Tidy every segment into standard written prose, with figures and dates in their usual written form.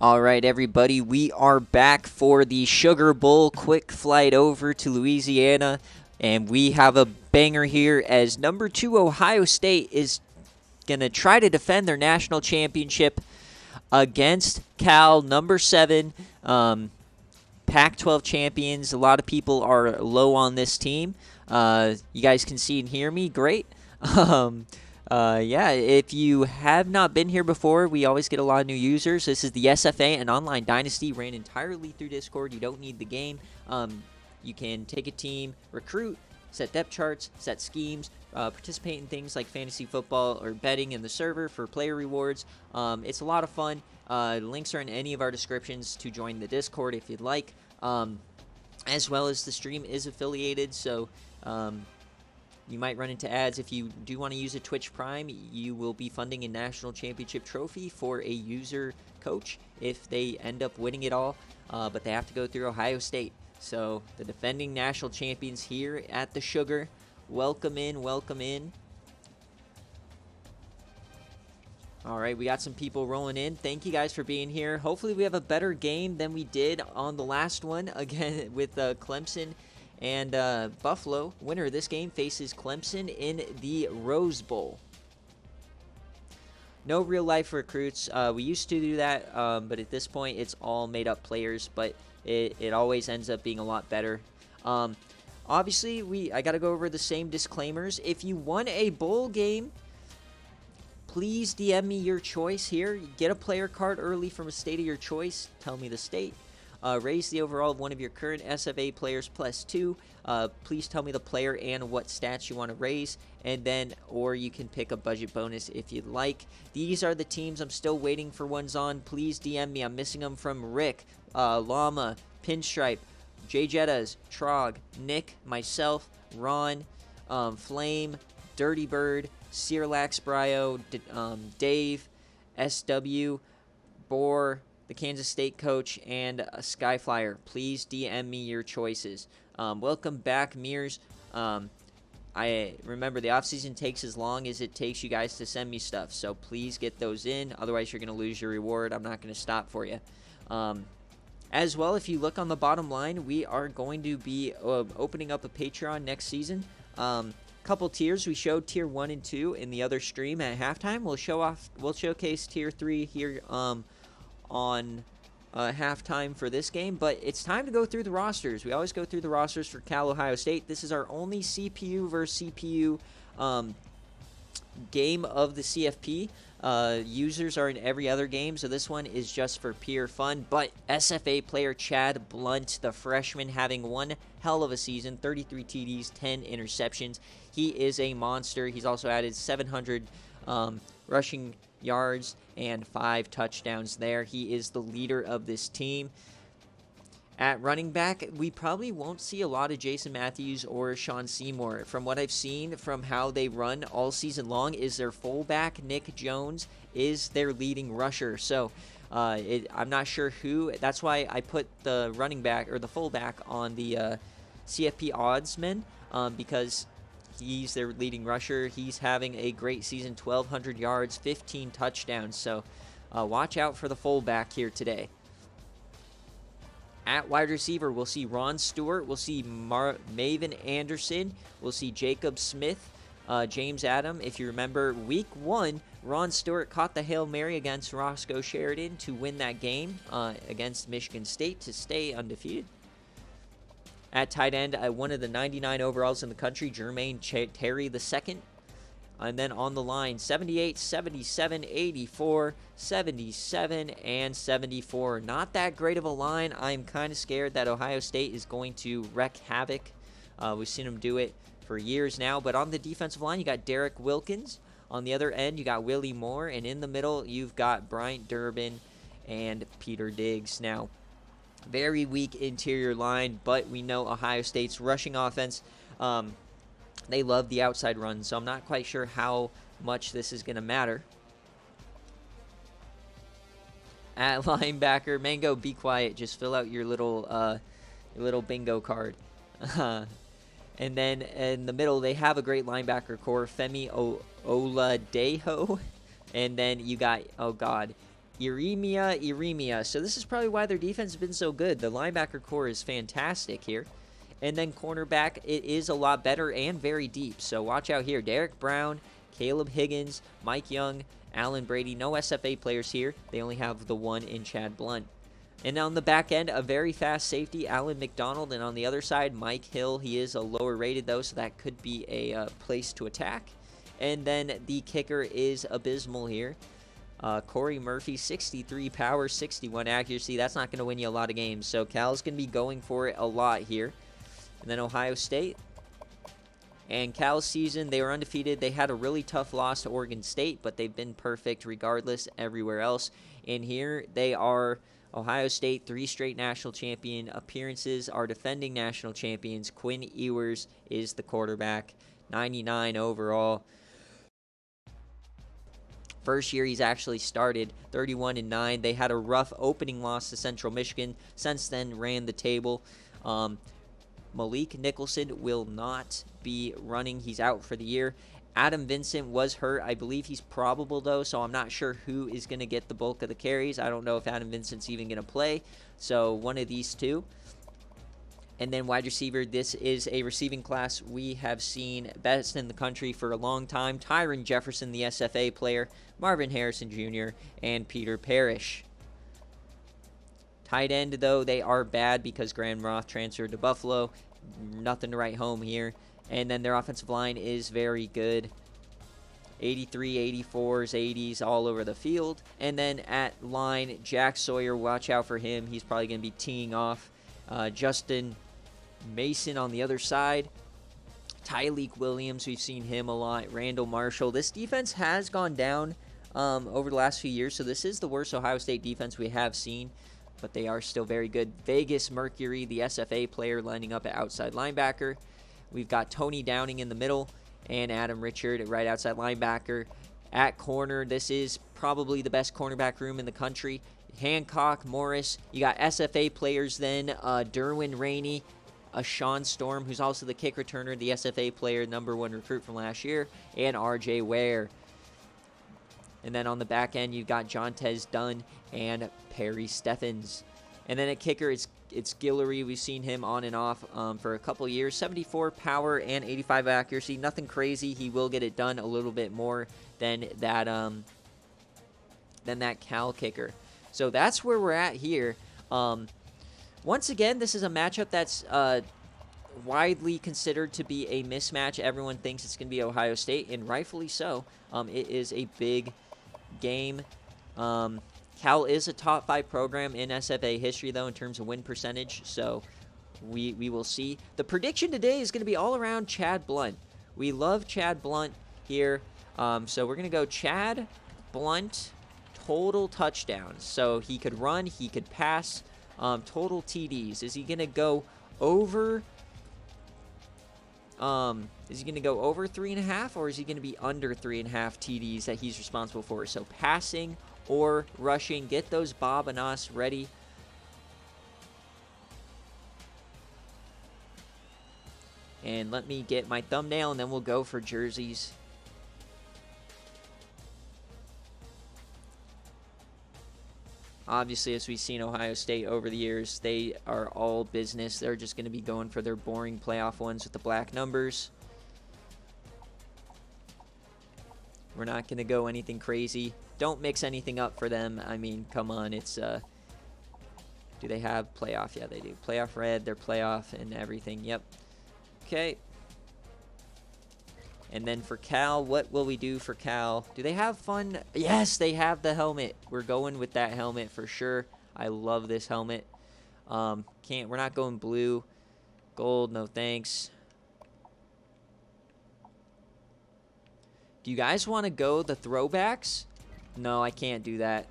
All right, everybody, we are back for the Sugar Bowl quick flight over to Louisiana, and we have a banger here as number 2 Ohio State is going to try to defend their national championship against Cal, number 7, Pac-12 champions. A lot of people are low on this team. You guys can see and hear me. Great. Yeah, if you have not been here before, we always get a lot of new users. This is the SFA, an online dynasty ran entirely through Discord. You don't need the game. You can take a team, recruit, set depth charts, set schemes, participate in things like fantasy football or betting in the server for player rewards. It's a lot of fun. Links are in any of our descriptions to join the Discord if you'd like. As well as the stream is affiliated, so you might run into ads. If you do want to use a Twitch Prime, you will be funding a national championship trophy for a user coach if they end up winning it all, but they have to go through Ohio State. So the defending national champions here at the Sugar, welcome in, welcome in. All right, we got some people rolling in. Thank you guys for being here. Hopefully we have a better game than we did on the last one, again with Clemson and Buffalo. Winner of this game faces Clemson in the Rose Bowl. No real life recruits. We used to do that, but at this point it's all made up players, but it always ends up being a lot better. Obviously, I got to go over the same disclaimers. If you won a bowl game, please DM me your choice here. Get a player card early from a state of your choice. Tell me the state. Raise the overall of one of your current SFA players +2. Please tell me the player and what stats you want to raise, and then, or you can pick a budget bonus if you'd like. These are the teams I'm still waiting for ones on. Please DM me. I'm missing them from Rick, Llama, Pinstripe, Jay Jettas, Trog, Nick, myself, Ron, Flame, Dirty Bird, Searlax Bryo, Dave, SW, Boar, the Kansas State coach, and Skyflyer. Please DM me your choices. Welcome back, Mears. I remember the offseason takes as long as it takes you guys to send me stuff, so please get those in. Otherwise, you're going to lose your reward. I'm not going to stop for you. As well, if you look on the bottom line, we are going to be opening up a Patreon next season. Couple tiers. We showed tier 1 and 2 in the other stream at halftime. We'll showcase tier 3 here on halftime for this game, but it's time to go through the rosters. We always go through the rosters for Cal Ohio State. This is our only CPU versus CPU game of the CFP. Users are in every other game, so this one is just for pure fun. But SFA player Chad Blunt, the freshman, having one hell of a season, 33 TDs, 10 interceptions. He is a monster. He's also added 700 rushing yards and 5 touchdowns there. He is the leader of this team. At running back, we probably won't see a lot of Jason Matthews or Sean Seymour. From what I've seen from how they run all season long, is their fullback, Nick Jones, is their leading rusher. So I'm not sure who. That's why I put the running back or the fullback on the CFP oddsman, because he's their leading rusher. He's having a great season, 1,200 yards, 15 touchdowns. So watch out for the fullback here today. At wide receiver, we'll see Ron Stewart. We'll see Maven Anderson. We'll see Jacob Smith, James Adam. If you remember, week 1, Ron Stewart caught the Hail Mary against Roscoe Sheridan to win that game against Michigan State to stay undefeated. At tight end, one of the 99 overalls in the country, Jermaine Terry II. And then on the line, 78, 77, 84, 77, and 74. Not that great of a line. I'm kind of scared that Ohio State is going to wreak havoc. We've seen them do it for years now. But on the defensive line, you got Derek Wilkins. On the other end, you got Willie Moore. And in the middle, you've got Bryant Durbin and Peter Diggs. Now, very weak interior line, but we know Ohio State's rushing offense. They love the outside run, so I'm not quite sure how much this is going to matter. At linebacker, Mango, be quiet. Just fill out your little bingo card. And then in the middle, they have a great linebacker core, Femi Oladejo. And then you got, oh God, Iremia. So this is probably why their defense has been so good. The linebacker core is fantastic here. And then cornerback, it is a lot better and very deep. So watch out here. Derek Brown, Caleb Higgins, Mike Young, Alan Brady. No SFA players here. They only have the one in Chad Blunt. And on the back end, a very fast safety, Alan McDonald. And on the other side, Mike Hill. He is a lower rated, though, so that could be a place to attack. And then the kicker is abysmal here. Corey Murphy, 63 power, 61 accuracy. That's not going to win you a lot of games. So Cal's going to be going for it a lot here. And then Ohio State. And Cal's season, they were undefeated. They had a really tough loss to Oregon State, but they've been perfect regardless everywhere else. And here they are, Ohio State, 3 straight national champion appearances, are defending national champions. Quinn Ewers is the quarterback, 99 overall. First year he's actually started, 31-9. They had a rough opening loss to Central Michigan. Since then, ran the table. Malik Nicholson will not be running. He's out for the year. Adam Vincent was hurt. I believe he's probable, though, so I'm not sure who is going to get the bulk of the carries. I don't know if Adam Vincent's even going to play. So one of these two. And then wide receiver, this is a receiving class we have seen best in the country for a long time. Tyron Jefferson, the SFA player, Marvin Harrison Jr., and Peter Parrish. Tight end, though, they are bad because Graham Roth transferred to Buffalo. Nothing to write home here. And then their offensive line is very good. 83, 84s, 80s all over the field. And then at line, Jack Sawyer, watch out for him. He's probably going to be teeing off. Justin Mason on the other side. Tyleek Williams, we've seen him a lot. Randall Marshall. This defense has gone down over the last few years, so this is the worst Ohio State defense we have seen, but they are still very good. Vegas Mercury, the SFA player, lining up at outside linebacker. We've got Tony Downing in the middle and Adam Richard at right outside linebacker. At corner, this is probably the best cornerback room in the country. Hancock, Morris. You got SFA players then, Derwin Rainey, Sean Storm, who's also the kick returner, the SFA player, #1 recruit from last year, and RJ Ware. And then on the back end, you've got Jontez Dunn and Perry Steffens. And then at kicker, it's Guillory. We've seen him on and off for a couple years. 74 power and 85 accuracy. Nothing crazy. He will get it done a little bit more than that Cal kicker. So that's where we're at here. Once again, this is a matchup that's widely considered to be a mismatch. Everyone thinks it's going to be Ohio State, and rightfully so. It is a big game. Cal is a top 5 program in SFA history, though, in terms of win percentage, so we will see. The prediction today is going to be all around Chad Blunt. We love Chad Blunt here, so we're going to go Chad Blunt total touchdowns. So he could run, he could pass, total TDs. Is he going to go over... is he going to go over 3.5, or is he going to be under 3.5 TDs that he's responsible for? So passing or rushing. Get those Bob and us ready. And let me get my thumbnail, and then we'll go for jerseys. Obviously, as we've seen Ohio State over the years, they are all business. They're just going to be going for their boring playoff ones with the black numbers. We're not going to go anything crazy. Don't mix anything up for them. I mean, come on. It's, do they have playoff? Yeah, they do. Playoff red, their playoff and everything. Yep. Okay. And then for Cal, what will we do for Cal? Do they have fun? Yes, they have the helmet. We're going with that helmet for sure. I love this helmet. We're not going blue. Gold, no thanks. Do you guys want to go the throwbacks? No, I can't do that.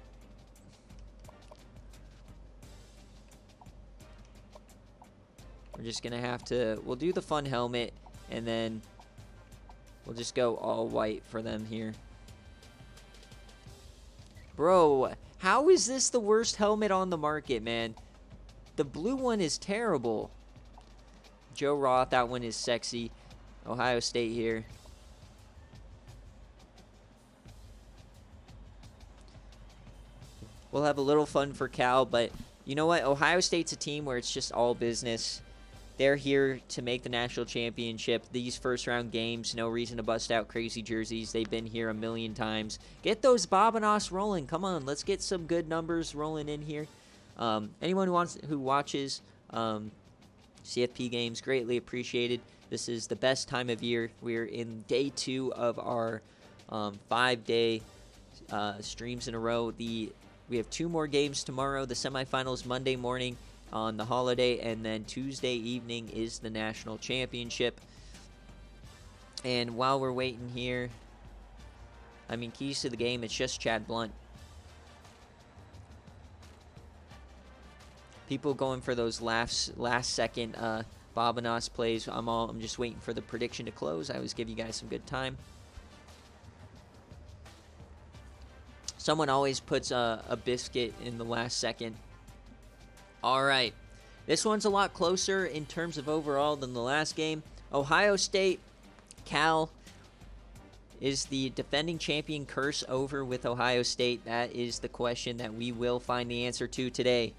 We're just going to have to... We'll do the fun helmet, and then we'll just go all white for them here. Bro, how is this the worst helmet on the market, man? The blue one is terrible. Joe Roth, that one is sexy. Ohio State here. we'll have a little fun for Cal, but you know what? Ohio State's a team where it's just all business. They're here to make the national championship. These first-round games, no reason to bust out crazy jerseys. They've been here a million times. Get those Bobanos rolling. Come on, let's get some good numbers rolling in here. Anyone who watches CFP games, greatly appreciated. This is the best time of year. We're in day 2 of our 5-day streams in a row. We have 2 more games tomorrow. The semifinals Monday morning on the holiday, and then Tuesday evening is the national championship. And while we're waiting here, I mean, keys to the game, it's just Chad Blunt. People going for those last second Bobanos plays. I'm just waiting for the prediction to close. I always give you guys some good time. Someone always puts a biscuit in the last second. All right. This one's a lot closer in terms of overall than the last game. Ohio State, Cal. Is the defending champion curse over with Ohio State? That is the question that we will find the answer to today.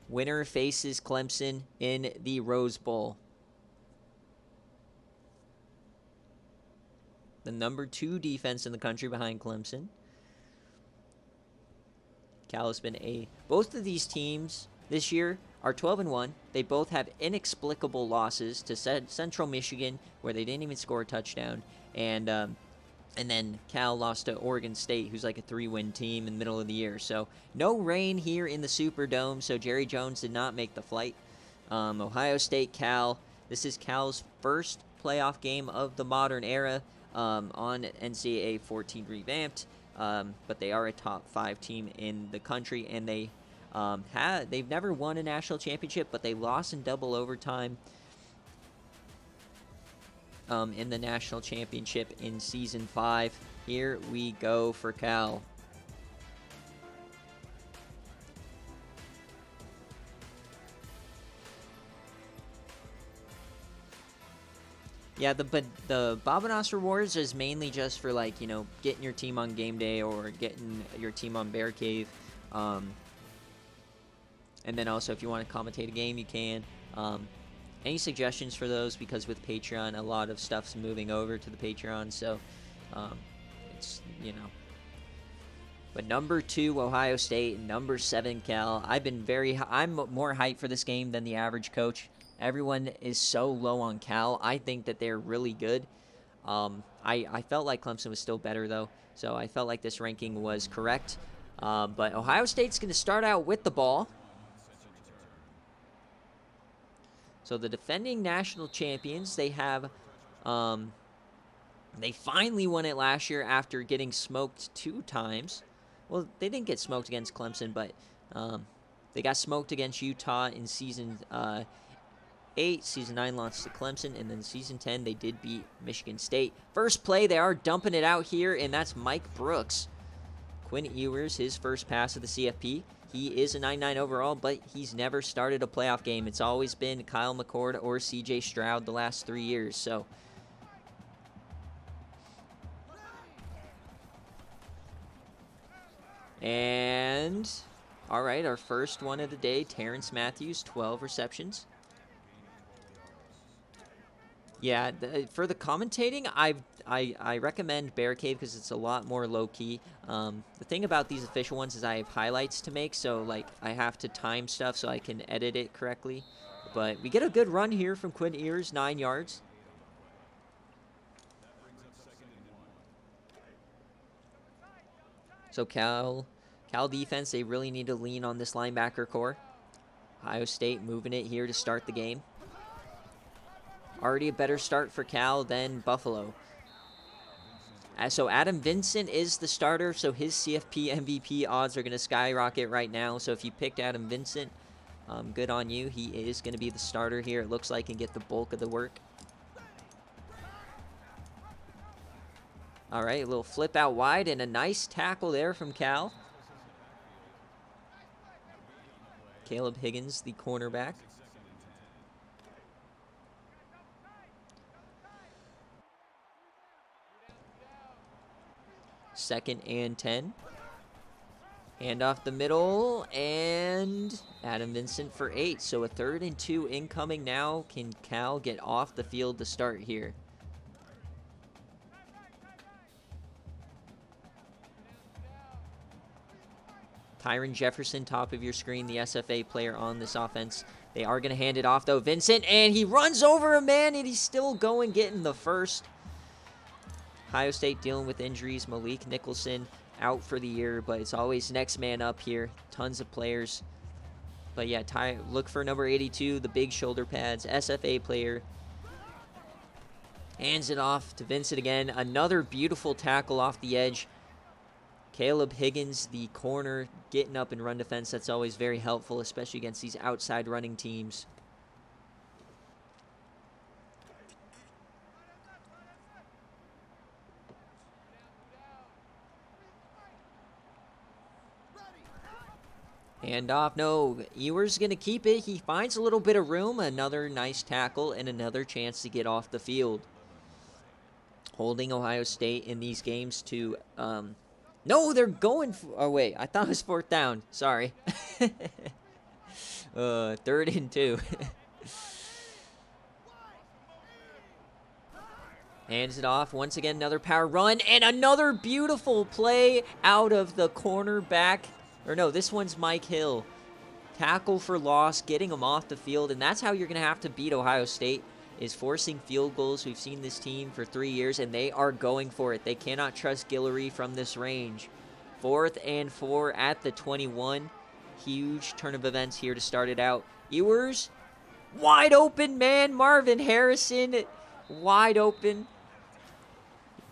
Winner faces Clemson in the Rose Bowl. The number 2 defense in the country behind Clemson. Cal has been both of these teams this year are 12-1. They both have inexplicable losses to Central Michigan, where they didn't even score a touchdown, and then Cal lost to Oregon State, who's like a 3-win team in the middle of the year. So no rain here in the Superdome, so Jerry Jones did not make the flight. Ohio State, Cal. This is Cal's first playoff game of the modern era on NCAA 14 revamped. But they are a top 5 team in the country, and they've never won a national championship, but they lost in double overtime in the national championship in season 5. Here we go for Cal. Yeah, but the Bobanos rewards is mainly just for, like, you know, getting your team on game day or getting your team on BearCave. And then also, if you want to commentate a game, you can. Any suggestions for those? Because with Patreon, a lot of stuff's moving over to the Patreon, so it's, you know. But number 2, Ohio State, number 7, Cal. I'm more hyped for this game than the average coach. Everyone is so low on Cal. I think that they're really good. I felt like Clemson was still better, though, so I felt like this ranking was correct. But Ohio State's going to start out with the ball. So the defending national champions, they finally won it last year after getting smoked 2 times. Well, they didn't get smoked against Clemson, but they got smoked against Utah in season 8. Season 9 lost to Clemson, and then season 10 they did beat Michigan State. First play, they are dumping it out here, and that's Mike Brooks. Quinn Ewers, his first pass of the CFP. He is a 99 overall, but he's never started a playoff game. It's always been Kyle McCord or CJ Stroud the last 3 years. So and all right, our first one of the day, Terrence Matthews, 12 receptions. Yeah, for the commentating, I recommend BearCave because it's a lot more low-key. The thing about these official ones is I have highlights to make, so like I have to time stuff so I can edit it correctly. But we get a good run here from Quinn Ewers, 9 yards. So Cal defense, they really need to lean on this linebacker core. Ohio State moving it here to start the game. Already a better start for Cal than Buffalo. So Adam Vincent is the starter, so his CFP MVP odds are going to skyrocket right now. So if you picked Adam Vincent, good on you. He is going to be the starter here, it looks like, and get the bulk of the work. All right, a little flip out wide and a nice tackle there from Cal. Caleb Higgins, the cornerback. Second and 10. Hand off the middle, and Adam Vincent for 8. So a 3rd and 2 incoming now. Can Cal get off the field to start here? Tyron Jefferson, top of your screen, the SFA player on this offense. They are going to hand it off, though. Vincent, and he runs over a man, and he's still going, getting the first. Ohio State dealing with injuries. Malik Nicholson out for the year, but it's always next man up here. Tons of players. But yeah, look for number 82, the big shoulder pads, SFA player. Hands it off to Vincent again. Another beautiful tackle off the edge. Caleb Higgins, the corner, getting up in run defense. That's always very helpful, especially against these outside running teams. Hand off, no, Ewers going to keep it. He finds a little bit of room. Another nice tackle and another chance to get off the field. Holding Ohio State in these games to... no, they're going for... Oh, wait. I thought it was 4th down. Sorry. 3rd and 2. Hands it off. Once again, another power run. And another beautiful play out of the cornerback. Or no, this one's Mike Hill. Tackle for loss, getting him off the field. And that's how you're going to have to beat Ohio State, is forcing field goals. We've seen this team for 3 years, and they are going for it. They cannot trust Guillory from this range. 4th and 4 at the 21. Huge turn of events here to start it out. Ewers, wide open, man. Marvin Harrison, wide open.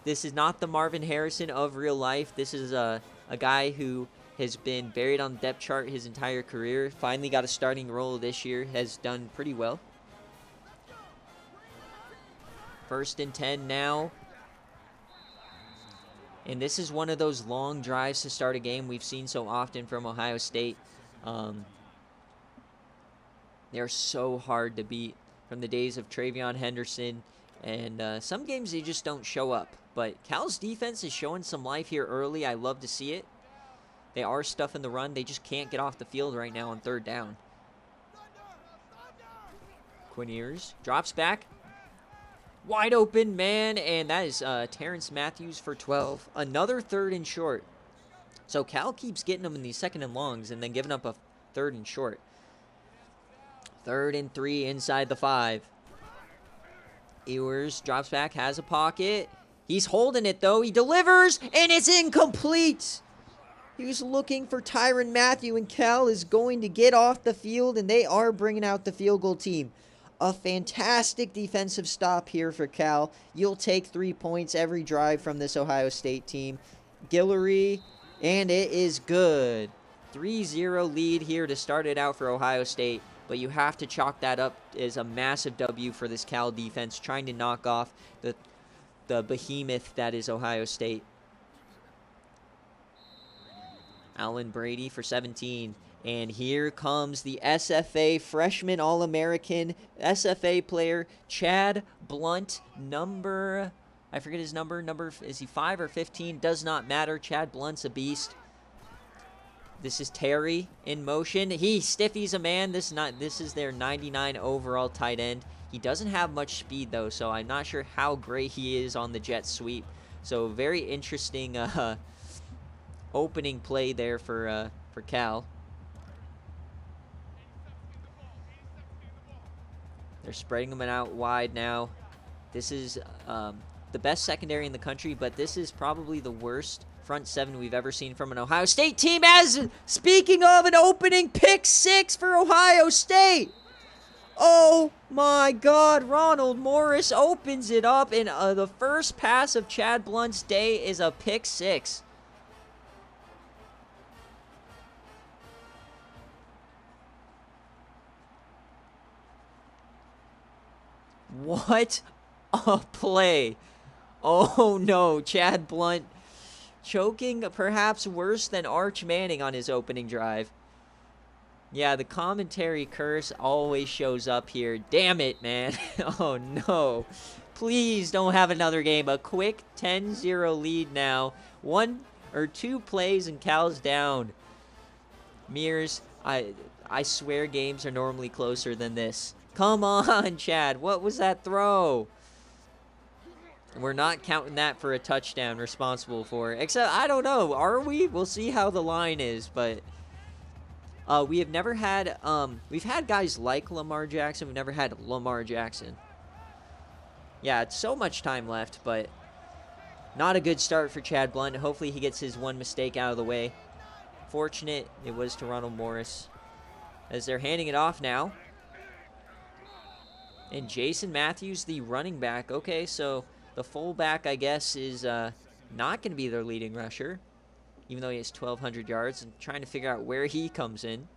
This is not the Marvin Harrison of real life. This is a guy who has been buried on the depth chart his entire career. Finally got a starting role this year. Has done pretty well. 1st and 10 now. And this is one of those long drives to start a game we've seen so often from Ohio State. They're so hard to beat from the days of Travion Henderson. And some games they just don't show up. But Cal's defense is showing some life here early. I love to see it. They are stuffing the run. They just can't get off the field right now on 3rd down. Quinn Ewers drops back. Wide open, man. And that is Terrence Matthews for 12. Another 3rd and short. So Cal keeps getting them in these 2nd and longs and then giving up a 3rd and short. 3rd and 3 inside the 5. Ewers drops back, has a pocket. He's holding it, though. He delivers, and it's incomplete. He was looking for Tyrann Mathieu, and Cal is going to get off the field, and they are bringing out the field goal team. A fantastic defensive stop here for Cal. You'll take 3 points every drive from this Ohio State team. Guillory, and it is good. 3-0 lead here to start it out for Ohio State, but you have to chalk that up as a massive W for this Cal defense, trying to knock off the behemoth that is Ohio State. Allen Brady for 17. And here comes the SFA freshman All-American SFA player, Chad Blunt, I forget his number. Is he 5 or 15? Does not matter. Chad Blunt's a beast. This is Terry in motion. He stiffies a man. This is their 99 overall tight end. He doesn't have much speed, though, so I'm not sure how great he is on the jet sweep. So very interesting opening play there for Cal. They're spreading them out wide now. This is the best secondary in the country, but this is probably the worst front seven we've ever seen from an Ohio State team. As speaking of an opening pick six for Ohio State. Oh my God, Ronald Morris opens it up, and the first pass of Chad Blunt's day is a pick six. What a play. Oh no, Chad Blunt choking perhaps worse than Arch Manning on his opening drive. Yeah, the commentary curse always shows up here. Damn it, man. Oh no. Please don't have another game. A quick 10-0 lead now. 1 or 2 plays and Cal's down. Mears, I swear games are normally closer than this. Come on, Chad. What was that throw? We're not counting that for a touchdown responsible for. Except, I don't know. Are we? We'll see how the line is. But we have never had, we've had guys like Lamar Jackson. We've never had Lamar Jackson. Yeah, it's so much time left, but not a good start for Chad Blunt. Hopefully he gets his one mistake out of the way. Fortunate it was to Ronald Morris. As they're handing it off now. And Jason Matthews, the running back. Okay, so the fullback, I guess, is not going to be their leading rusher. Even though he has 1,200 yards. And trying to figure out where he comes in.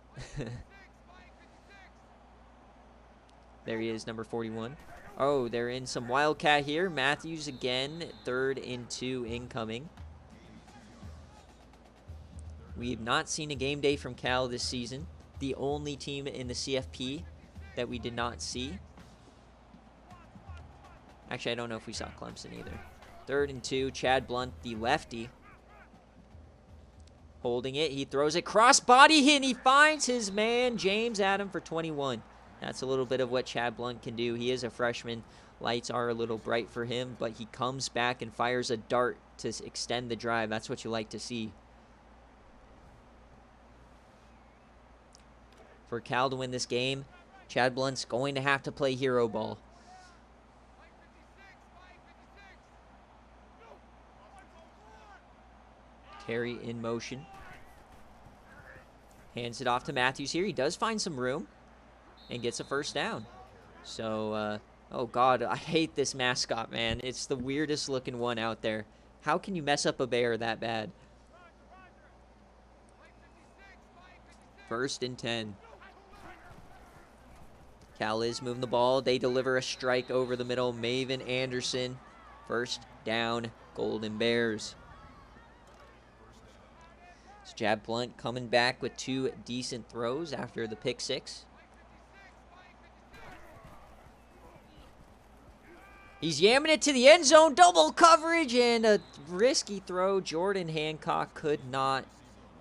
There he is, number 41. Oh, they're in some wildcat here. Matthews again, 3rd and 2 incoming. We've not seen a game day from Cal this season. The only team in the CFP that we did not see. Actually, I don't know if we saw Clemson either. 3rd and 2, Chad Blunt, the lefty. Holding it, he throws it cross body, and he finds his man, James Adam, for 21. That's a little bit of what Chad Blunt can do. He is a freshman. Lights are a little bright for him, but he comes back and fires a dart to extend the drive. That's what you like to see. For Cal to win this game, Chad Blunt's going to have to play hero ball. Terry in motion. Hands it off to Matthews here. He does find some room and gets a first down. So, oh God, I hate this mascot, man. It's the weirdest looking one out there. How can you mess up a bear that bad? 1st and 10. Cal is moving the ball. They deliver a strike over the middle. Maven Anderson. 1st down, Golden Bears. So Chad Blunt coming back with 2 decent throws after the pick 6. He's yamming it to the end zone. Double coverage and a risky throw. Jordan Hancock could not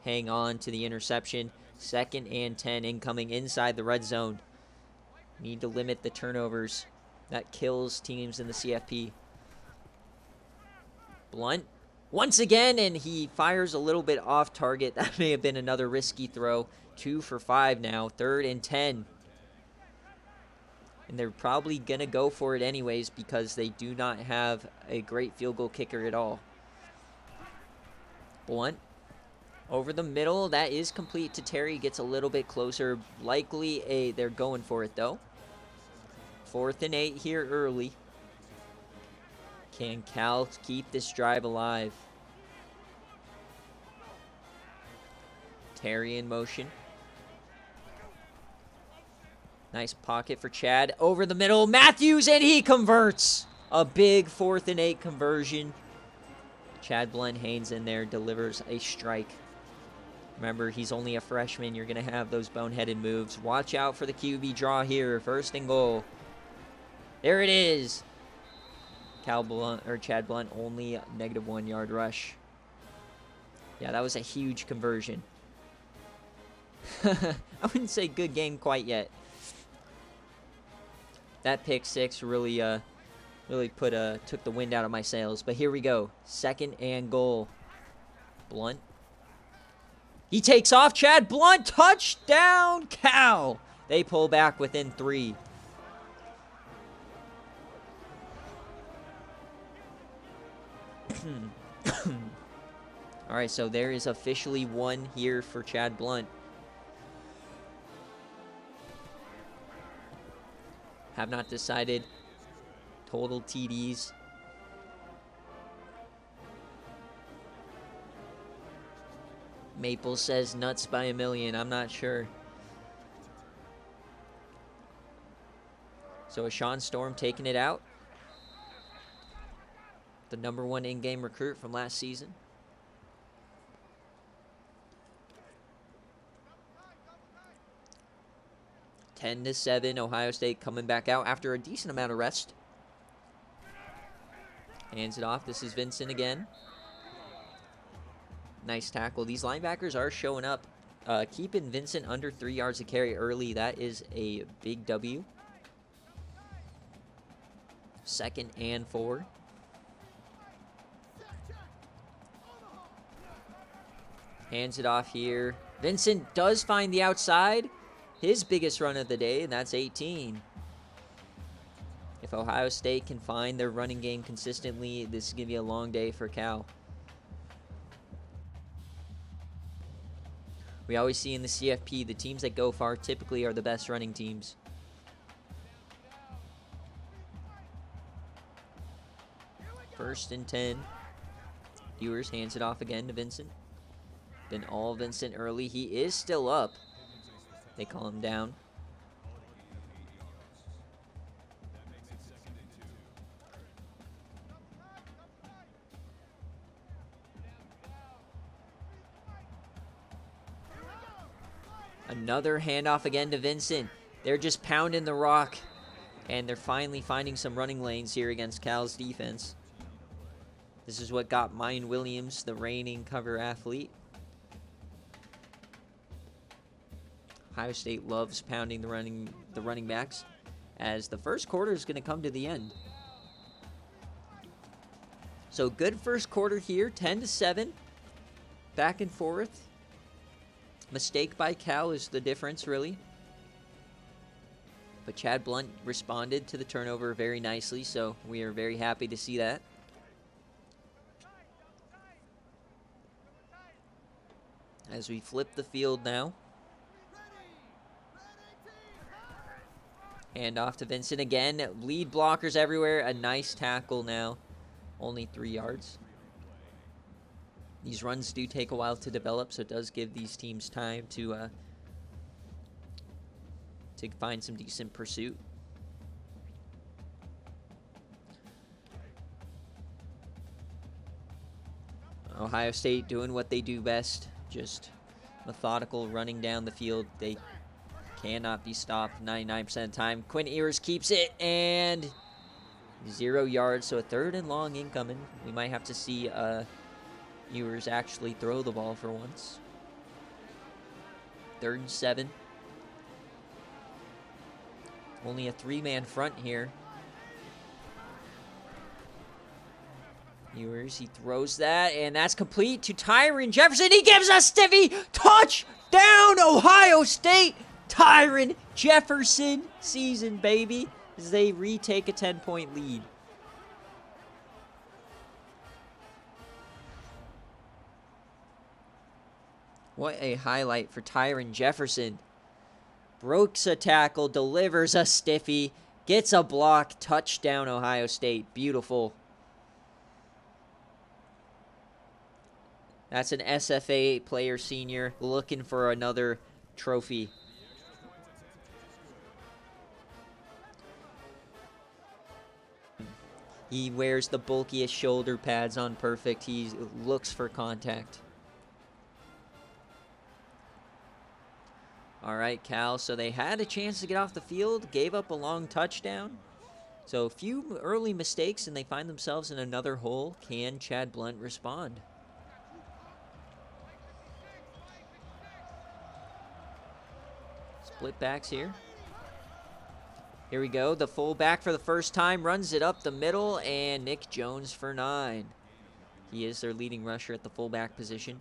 hang on to the interception. 2nd and 10 incoming inside the red zone. Need to limit the turnovers. That kills teams in the CFP. Blunt once again, and he fires a little bit off target. That may have been another risky throw. 2 for 5 now. 3rd and 10. And they're probably going to go for it anyways because they do not have a great field goal kicker at all. Blunt over the middle. That is complete to Terry. Gets a little bit closer. Likely they're going for it though. 4th and 8 here early. Can Cal keep this drive alive? Terry in motion. Nice pocket for Chad. Over the middle. Matthews, and he converts. A big 4th and 8 conversion. Chad Blunt Haynes in there delivers a strike. Remember, he's only a freshman. You're going to have those boneheaded moves. Watch out for the QB draw here. 1st and goal. There it is. Chad Blunt only -1 yard rush. Yeah, that was a huge conversion. I wouldn't say good game quite yet. That pick 6 really took the wind out of my sails. But here we go. 2nd and goal. Blunt. He takes off. Chad Blunt. Touchdown, Cal. They pull back within 3. All right, so there is officially 1 here for Chad Blunt. Have not decided. Total TDs. Maple says nuts by a million. I'm not sure. So is Sean Storm taking it out? The #1 in-game recruit from last season. Ten to 7, Ohio State coming back out after a decent amount of rest. Hands it off. This is Vincent again. Nice tackle. These linebackers are showing up keeping Vincent under 3 yards of carry early. That is a big W. 2nd and 4. Hands it off here. Vincent does find the outside. His biggest run of the day, and that's 18. If Ohio State can find their running game consistently, this is going to be a long day for Cal. We always see in the CFP, the teams that go far typically are the best running teams. First and 10. Ewers hands it off again to Vincent. Then all Vincent early. He is still up. They call him down. Another handoff again to Vincent. They're just pounding the rock. And they're finally finding some running lanes here against Cal's defense. This is what got Mayan Williams, the reigning cover athlete. Ohio State loves pounding the running backs, as the first quarter is going to come to the end. So good first quarter here, 10-7. Back and forth. Mistake by Cal is the difference, really. But Chad Blunt responded to the turnover very nicely, so we are very happy to see that. As we flip the field now. Hand off to Vincent again. Lead blockers everywhere. A nice tackle now. Only 3 yards. These runs do take a while to develop, so it does give these teams time to find some decent pursuit. Ohio State doing what they do best. Just methodical running down the field. They cannot be stopped 99% of the time. Quinn Ewers keeps it, and 0 yards, so a 3rd and long incoming. We might have to see Ewers actually throw the ball for once. 3rd and 7. Only a 3-man front here. Ewers, he throws that, and that's complete to Tyron Jefferson. He gives us stiffy. Touchdown, Ohio State. Tyron Jefferson season, baby, as they retake a 10-point lead. What a highlight for Tyron Jefferson. Breaks a tackle, delivers a stiffy, gets a block, touchdown Ohio State. Beautiful. That's an SFA player senior looking for another trophy. He wears the bulkiest shoulder pads on perfect. He looks for contact. All right, Cal. So they had a chance to get off the field, gave up a long touchdown. So a few early mistakes, and they find themselves in another hole. Can Chad Blunt respond? Split backs here. Here we go. The fullback for the first time runs it up the middle, and Nick Jones for 9. He is their leading rusher at the fullback position.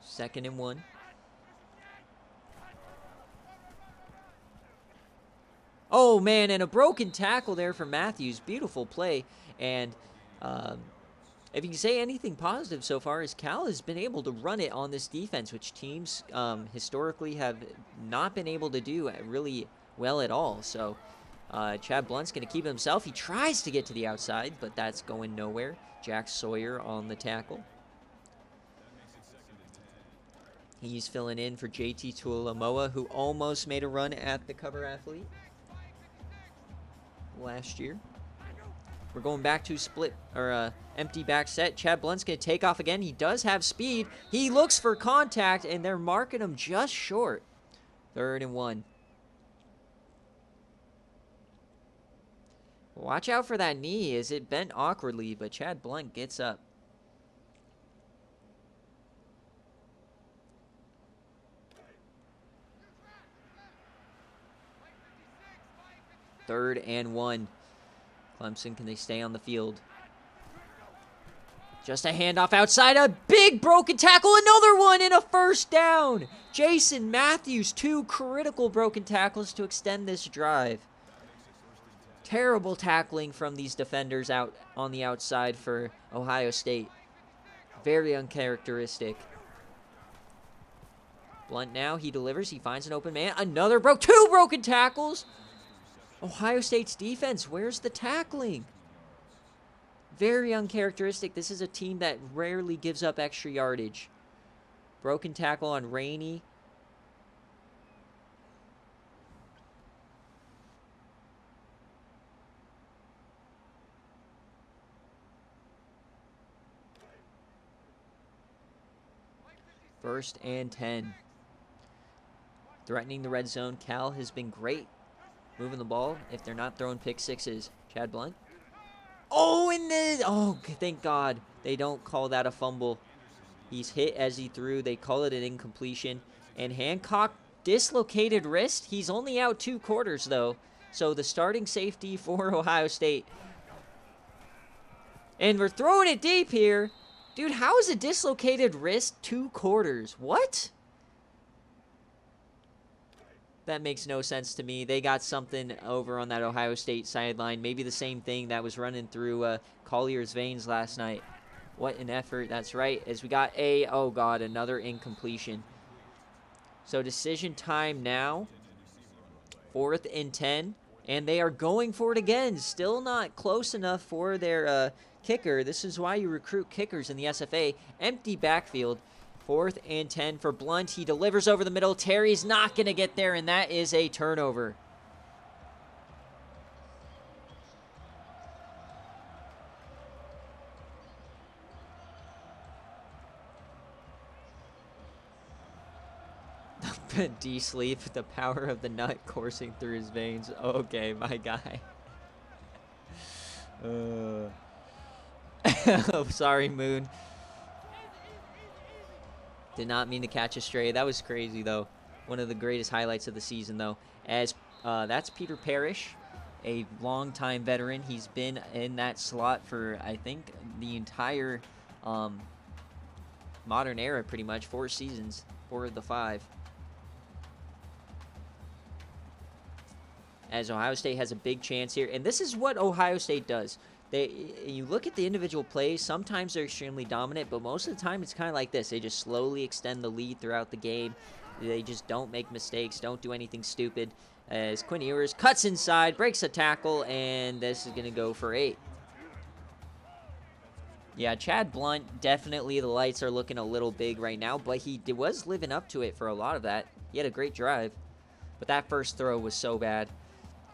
Second and 1. Oh, man, and a broken tackle there for Matthews. Beautiful play. And if you can say anything positive so far, is Cal has been able to run it on this defense, which teams historically have not been able to do really well at all. So Chad Blunt's going to keep himself. He tries to get to the outside, but that's going nowhere. Jack Sawyer on the tackle. He's filling in for JT Tuilamoa, who almost made a run at the cover athlete last year. We're going back to split or empty back set. Chad Blunt's going to take off again. He does have speed. He looks for contact, and they're marking him just short. 3rd and 1. Watch out for that knee. Is it bent awkwardly? But Chad Blunt gets up. Third and 1. Clemson, can they stay on the field? Just a handoff outside, a big broken tackle, another one, and a first down. Jason Matthews, 2 critical broken tackles to extend this drive. Terrible tackling from these defenders out on the outside for Ohio State. Very uncharacteristic. Blunt now, he delivers, he finds an open man. Another 2 broken tackles. Ohio State's defense, where's the tackling? Very uncharacteristic. This is a team that rarely gives up extra yardage. Broken tackle on Rainey. First and 10. Threatening the red zone. Cal has been great moving the ball if they're not throwing pick sixes. Chad Blunt. Oh, thank God they don't call that a fumble. He's hit as he threw. They call it an incompletion. And Hancock, dislocated wrist. He's only out 2 quarters, though. So the starting safety for Ohio State. And we're throwing it deep here. Dude, how is a dislocated wrist 2 quarters? What? That makes no sense to me. They got something over on that Ohio State sideline. Maybe the same thing that was running through Collier's veins last night. What an effort. That's right. As we got oh God, another incompletion. So decision time now. 4th and 10. And they are going for it again. Still not close enough for their kicker. This is why you recruit kickers in the SFA. Empty backfield. 4th and 10 for Blunt. He delivers over the middle. Terry's not going to get there, and that is a turnover. D-sleep, the power of the nut coursing through his veins. Okay, my guy. Oh, sorry, Moon. Did not mean to catch a stray. That was crazy, though. One of the greatest highlights of the season, though. As that's Peter Parrish, a longtime veteran. He's been in that slot for, I think, the entire modern era, pretty much. 4 seasons, 4 of the 5. As Ohio State has a big chance here. And this is what Ohio State does. You look at the individual plays, sometimes they're extremely dominant, but most of the time it's kind of like this. They just slowly extend the lead throughout the game. They just don't make mistakes, don't do anything stupid. As Quinn Ewers cuts inside, breaks a tackle, and this is going to go for 8. Yeah, Chad Blunt, definitely the lights are looking a little big right now, but he was living up to it for a lot of that. He had a great drive, but that first throw was so bad.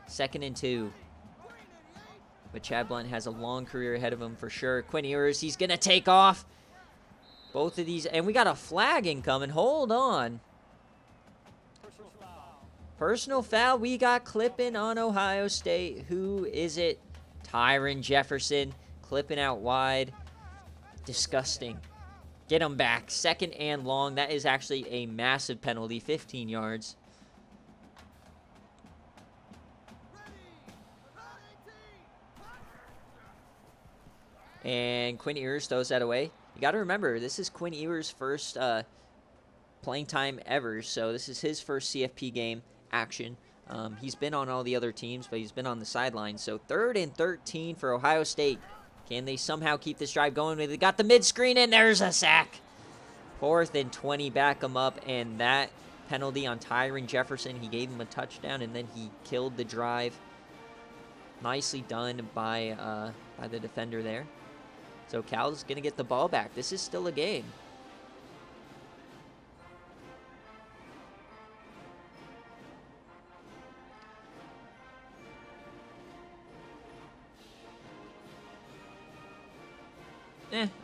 2nd and 2. But Chad Blunt has a long career ahead of him for sure. Quinn Ewers, he's going to take off. Both of these, and we got a flag incoming. Hold on. Personal foul. We got clipping on Ohio State. Who is it? Tyron Jefferson clipping out wide. Disgusting. Get him back. 2nd and long. That is actually a massive penalty. 15 yards. And Quinn Ewers throws that away. You got to remember, this is Quinn Ewers' first playing time ever. So this is his first CFP game action. He's been on all the other teams, but he's been on the sideline. So 3rd and 13 for Ohio State. Can they somehow keep this drive going? They got the mid-screen, and there's a sack. 4th and 20, back him up. And that penalty on Tyron Jefferson, he gave him a touchdown, and then he killed the drive. Nicely done by the defender there. So Cal's going to get the ball back. This is still a game.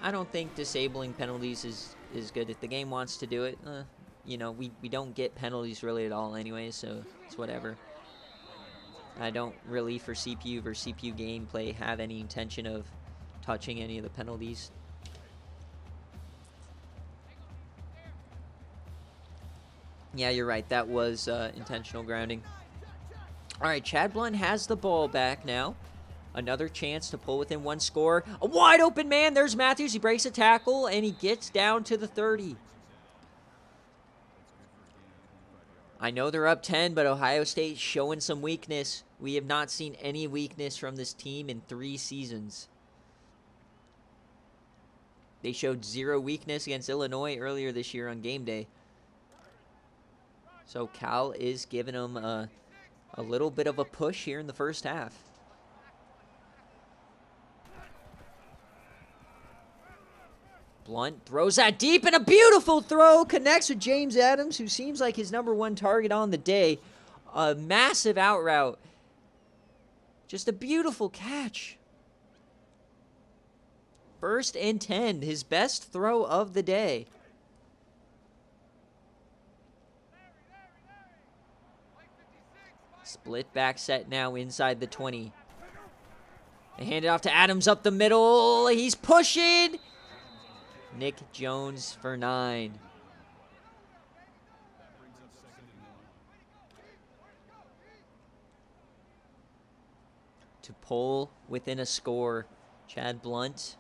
I don't think disabling penalties is good. If the game wants to do it, you know, we don't get penalties really at all anyway, so it's whatever. I don't really, for CPU versus CPU gameplay, have any intention of touching any of the penalties. Yeah, you're right. That was intentional grounding. All right, Chad Blunt has the ball back now. Another chance to pull within one score. A wide open man. There's Matthews. He breaks a tackle, and he gets down to the 30. I know they're up 10, but Ohio State showing some weakness. We have not seen any weakness from this team in 3 seasons. They showed 0 weakness against Illinois earlier this year on game day. So Cal is giving them a little bit of a push here in the first half. Blunt throws that deep, and a beautiful throw connects with James Adams, who seems like his #1 target on the day. A massive out route. Just a beautiful catch. 1st and 10, his best throw of the day. Split back set now inside the 20. They hand it off to Adams up the middle. He's pushing. Nick Jones for 9. To pull within a score. Chad Blunt,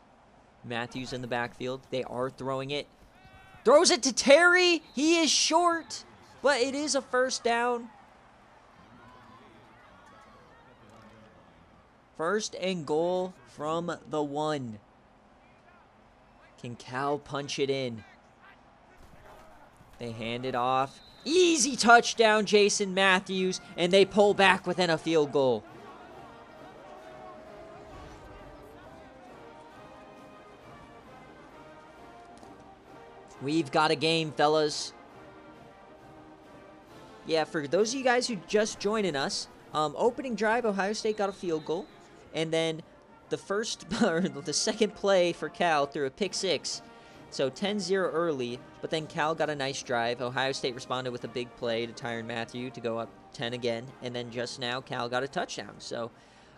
Matthews in the backfield. They are throwing it. Throws it to Terry. He is short, but it is a first down. 1st and goal from the 1. Can Cal punch it in? They hand it off. Easy touchdown, Jason Matthews, and they pull back within a field goal. We've got a game, fellas. Yeah, for those of you guys who just joining us, opening drive, Ohio State got a field goal, and then the second play for Cal threw a pick 6. So 10-0 early, but then Cal got a nice drive. Ohio State responded with a big play to Tyrann Mathieu to go up 10 again. And then just now, Cal got a touchdown. So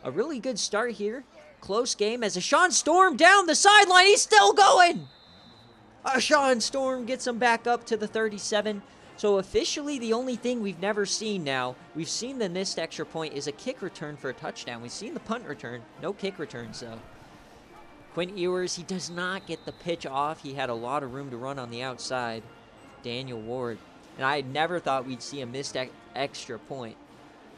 a really good start here. Close game as Ashawn Storm down the sideline. He's still going. Ashawn Storm gets him back up to the 37. So officially the only thing we've never seen now, we've seen the missed extra point, is a kick return for a touchdown. We've seen the punt return, no kick return. So Quint Ewers, he does not get the pitch off. He had a lot of room to run on the outside. Daniel Ward. And I never thought we'd see a missed extra point.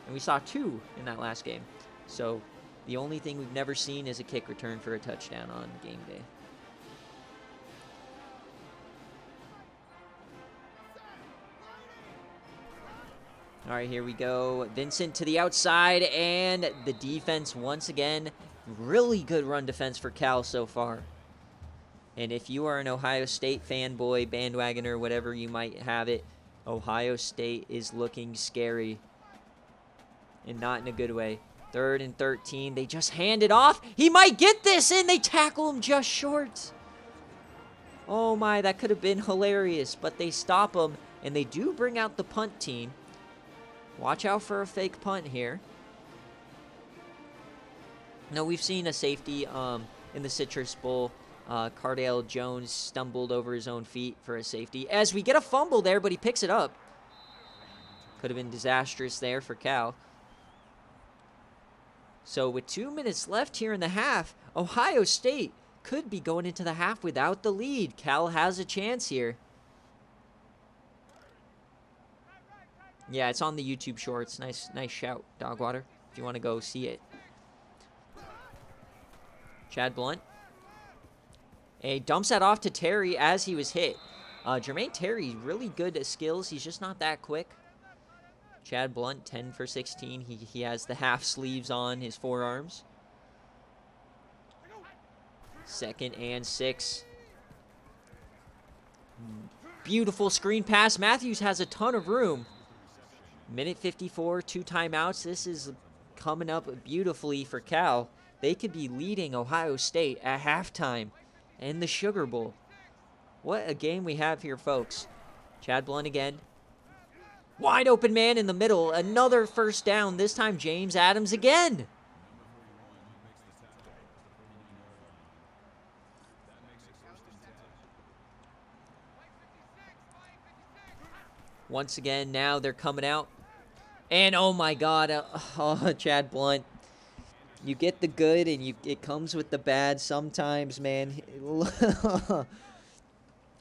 And we saw 2 in that last game. So the only thing we've never seen is a kick return for a touchdown on game day. All right, here we go. Vincent to the outside, and the defense once again. Really good run defense for Cal so far. And if you are an Ohio State fanboy, bandwagoner, whatever you might have it, Ohio State is looking scary. And not in a good way. 3rd and 13. They just hand it off. He might get this in. They tackle him just short. Oh my, that could have been hilarious. But they stop him, and they do bring out the punt team. Watch out for a fake punt here. No, we've seen a safety in the Citrus Bowl. Cardale Jones stumbled over his own feet for a safety. As we get a fumble there, but he picks it up. Could have been disastrous there for Cal. So with 2 minutes left here in the half, Ohio State could be going into the half without the lead. Cal has a chance here. Yeah, it's on the YouTube Shorts. Nice shout, Dogwater, if you want to go see it. Chad Blunt. He dumps that off to Terry as he was hit. Jermaine Terry, really good at skills. He's just not that quick. Chad Blunt, 10 for 16. He has the half sleeves on his forearms. 2nd and 6. Beautiful screen pass. Matthews has a ton of room. Minute 54, 2 timeouts. This is coming up beautifully for Cal. They could be leading Ohio State at halftime in the Sugar Bowl. What a game we have here, folks. Chad Blunt again. Wide open man in the middle. Another first down. This time James Adams again. Once again, now they're coming out. And oh my God, Chad Blunt. You get the good and it comes with the bad sometimes, man.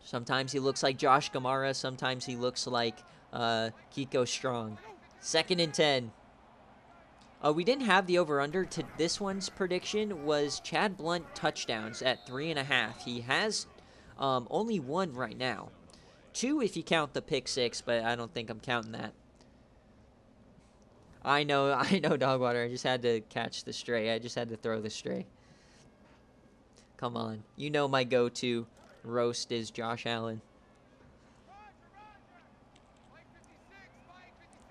Sometimes he looks like Josh Gamara. Sometimes he looks like Kiko Strong. 2nd and 10. We didn't have the over-under. To this one's prediction was Chad Blunt touchdowns at 3.5. He has only 1 right now. 2 if you count the pick 6, but I don't think I'm counting that. I know, Dogwater. I just had to catch the stray. I just had to throw the stray. Come on. You know my go-to roast is Josh Allen.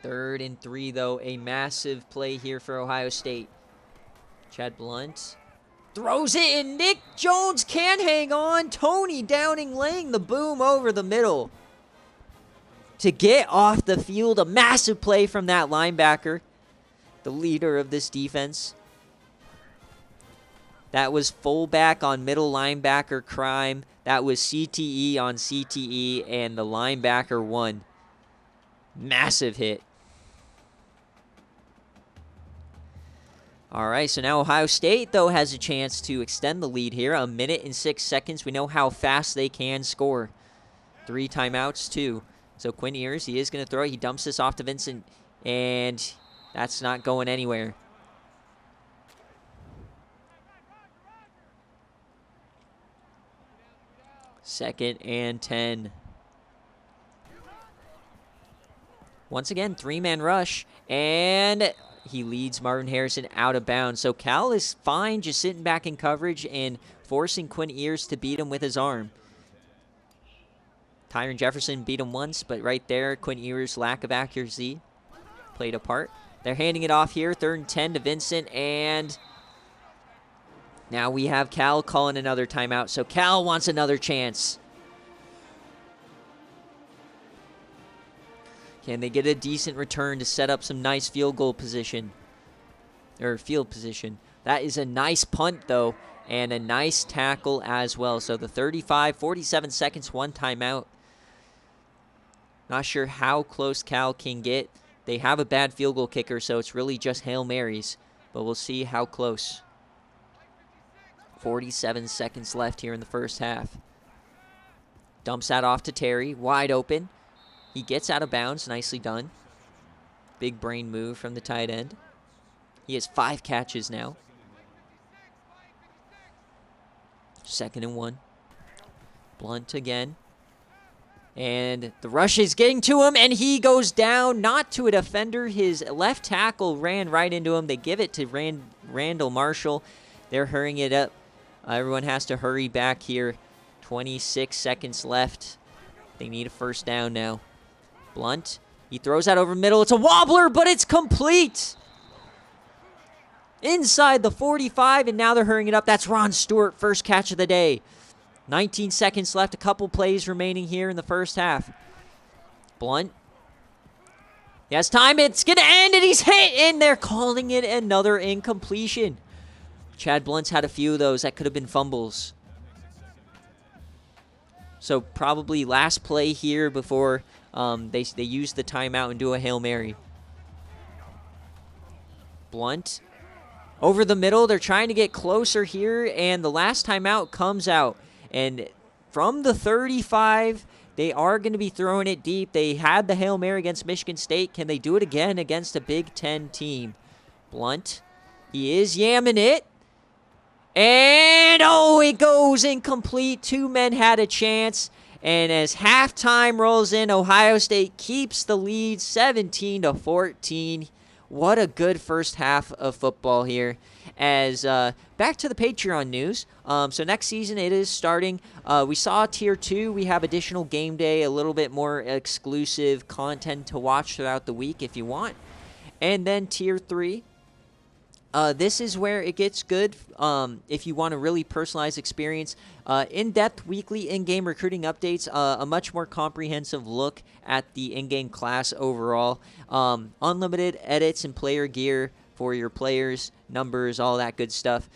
3rd and 3, though. A massive play here for Ohio State. Chad Blunt throws it, and Nick Jones can hang on. Tony Downing laying the boom over the middle to get off the field. A massive play from that linebacker, the leader of this defense. That was fullback on middle linebacker crime. That was CTE on CTE, and the linebacker won. Massive hit. All right, so now Ohio State, though, has a chance to extend the lead here. 1 minute and 6 seconds. We know how fast they can score. 3 timeouts, too. So Quinn Ewers, he is going to throw it. He dumps this off to Vincent, and that's not going anywhere. Second and 10. Once again, 3-man rush, and he leads Marvin Harrison out of bounds. So Cal is fine just sitting back in coverage and forcing Quinn Ewers to beat him with his arm. Tyron Jefferson beat him once, but right there, Quinn Ewers' lack of accuracy played a part. They're handing it off here, 3rd and 10 to Vincent, and now we have Cal calling another timeout. So Cal wants another chance. Can they get a decent return to set up some nice field position? That is a nice punt, though, and a nice tackle as well. So the 35, 47 seconds, 1 timeout. Not sure how close Cal can get. They have a bad field goal kicker, so it's really just Hail Marys. But we'll see how close. 47 seconds left here in the first half. Dumps that off to Terry, wide open. He gets out of bounds, nicely done. Big brain move from the tight end. He has 5 catches now. 2nd and 1. Blunt again. And the rush is getting to him, and he goes down, not to a defender. His left tackle ran right into him. They give it to Randall Marshall. They're hurrying it up. Everyone has to hurry back here. 26 seconds left. They need a first down now. Blunt, he throws that over middle. It's a wobbler, but it's complete. Inside the 45, and now they're hurrying it up. That's Ron Stewart, first catch of the day. 19 seconds left, a couple plays remaining here in the first half. Blunt. He has time, it's going to end, and he's hit, and they're calling it another incompletion. Chad Blunt's had a few of those that could have been fumbles. So probably last play here before they use the timeout and do a Hail Mary. Blunt. Over the middle, they're trying to get closer here, and the last timeout comes out. And from the 35, they are going to be throwing it deep. They had the Hail Mary against Michigan State. Can they do it again against a Big Ten team? Blunt. He is yamming it. And, oh, it goes incomplete. 2 men had a chance. And as halftime rolls in, Ohio State keeps the lead 17-14. What a good first half of football here. As back to the Patreon news. So next season it is starting. We saw Tier 2. We have additional game day, a little bit more exclusive content to watch throughout the week if you want. And then Tier 3. This is where it gets good if you want a really personalized experience. In-depth weekly in-game recruiting updates, a much more comprehensive look at the in-game class overall, unlimited edits and player gear for your players, numbers, all that good stuff.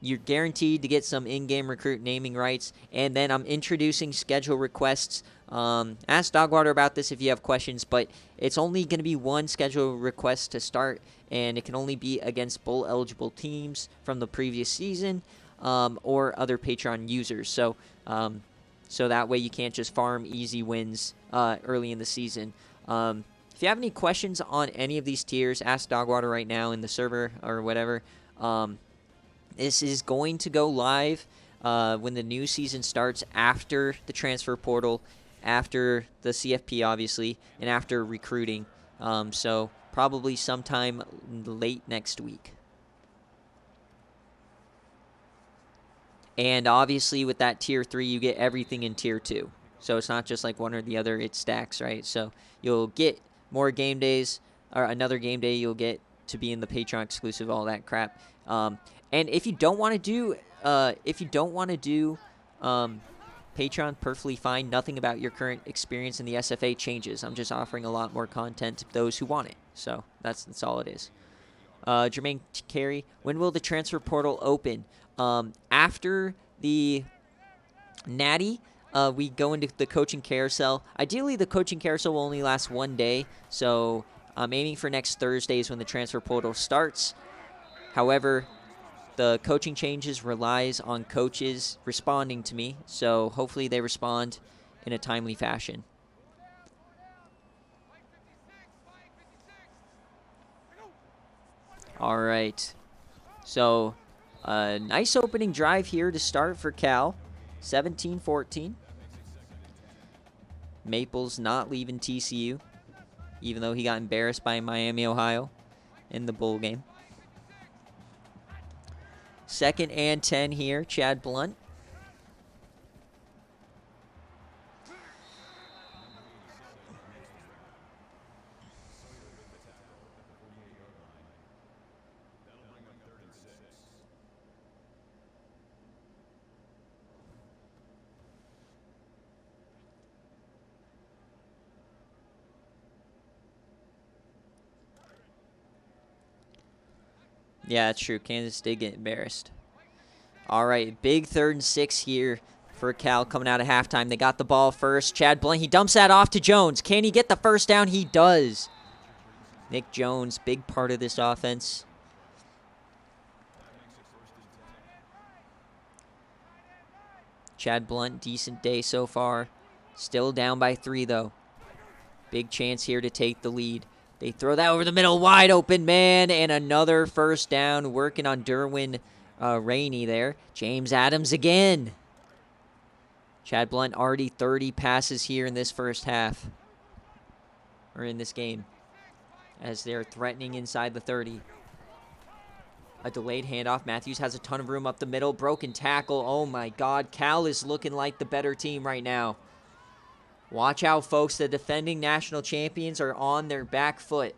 You're guaranteed to get some in-game recruit naming rights, and then I'm introducing schedule requests. Ask Dogwater about this if you have questions, but it's only going to be one schedule request to start, and it can only be against bowl-eligible teams from the previous season or other Patreon users. So that way you can't just farm easy wins early in the season. If you have any questions on any of these tiers, ask Dogwater right now in the server or whatever. This is going to go live when the new season starts, after the transfer portal, after the CFP, obviously, and after recruiting. So probably sometime late next week. And obviously with that Tier 3, you get everything in Tier 2. So it's not just like one or the other, it stacks, right? So you'll get more game days, or another game day you'll get to be in the Patreon exclusive, all that crap. And if you don't want to do, Patreon, perfectly fine. Nothing about your current experience in the SFA changes. I'm just offering a lot more content to those who want it. So that's all it is. Jermaine Carey, when will the transfer portal open? After the Natty, we go into the coaching carousel. Ideally, the coaching carousel will only last one day, so I'm aiming for next Thursdays when the transfer portal starts. However, the coaching changes relies on coaches responding to me, so hopefully they respond in a timely fashion. All right. So, nice opening drive here to start for Cal. 17-14. Maples not leaving TCU, even though he got embarrassed by Miami, Ohio in the bowl game. 2nd and 10 here, Chad Blunt. Yeah, that's true. Kansas did get embarrassed. All right, big 3rd and 6 here for Cal coming out of halftime. They got the ball first. Chad Blunt, he dumps that off to Jones. Can he get the first down? He does. Nick Jones, big part of this offense. Chad Blunt, decent day so far. Still down by 3, though. Big chance here to take the lead. They throw that over the middle, wide open man, and another first down, working on Derwin Rainey there. James Adams again. Chad Blunt already 30 passes here in this first half, or in this game, as they're threatening inside the 30. A delayed handoff. Matthews has a ton of room up the middle. Broken tackle. Oh my God, Cal is looking like the better team right now. Watch out, folks. The defending national champions are on their back foot.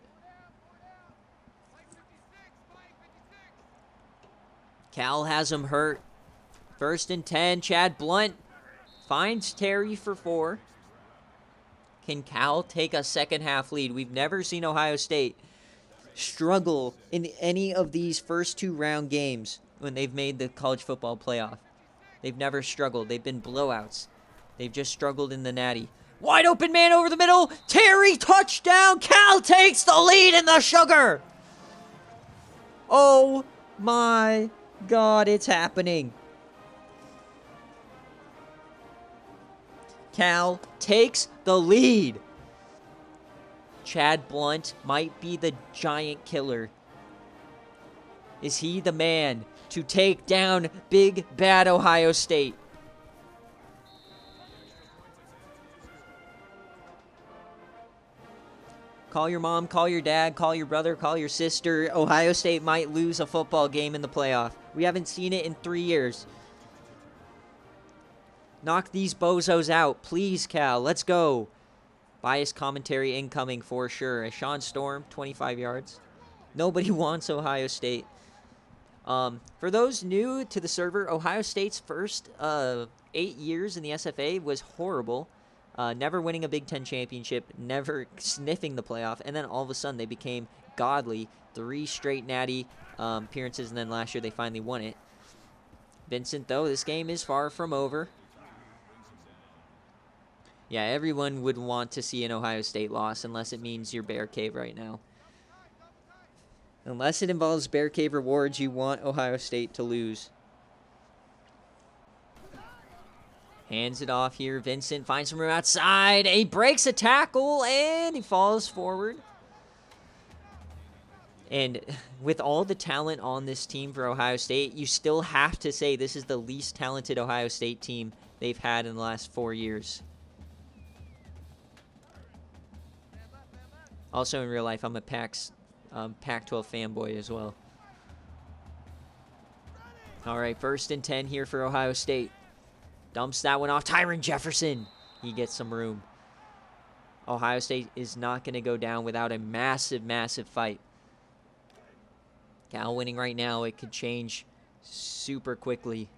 Cal has him hurt. 1st and 10. Chad Blunt finds Terry for 4. Can Cal take a second half lead? We've never seen Ohio State struggle in any of these first 2 round games when they've made the college football playoff. They've never struggled. They've been blowouts. They've just struggled in the Natty. Wide open man over the middle. Terry, touchdown. Cal takes the lead in the Sugar. Oh my God, it's happening. Cal takes the lead. Chad Blunt might be the giant killer. Is he the man to take down big bad Ohio State? Call your mom, call your dad, call your brother, call your sister. Ohio State might lose a football game in the playoff. We haven't seen it in 3 years. Knock these bozos out. Please, Cal. Let's go. Biased commentary incoming for sure. Sean Storm, 25 yards. Nobody wants Ohio State. For those new to the server, Ohio State's first 8 years in the SFA was horrible. Never winning a Big Ten championship, never sniffing the playoff, and then all of a sudden they became godly. 3 straight natty appearances, and then last year they finally won it. Vincent, though, this game is far from over. Yeah, everyone would want to see an Ohio State loss unless it means you're BearCave right now. Unless it involves BearCave rewards, you want Ohio State to lose. Hands it off here. Vincent finds some room outside. He breaks a tackle, and he falls forward. And with all the talent on this team for Ohio State, you still have to say this is the least talented Ohio State team they've had in the last 4 years. Also in real life, I'm a Pac-12 fanboy as well. All right, 1st and 10 here for Ohio State. Dumps that one off. Tyron Jefferson. He gets some room. Ohio State is not going to go down without a massive, massive fight. Cal winning right now. It could change super quickly.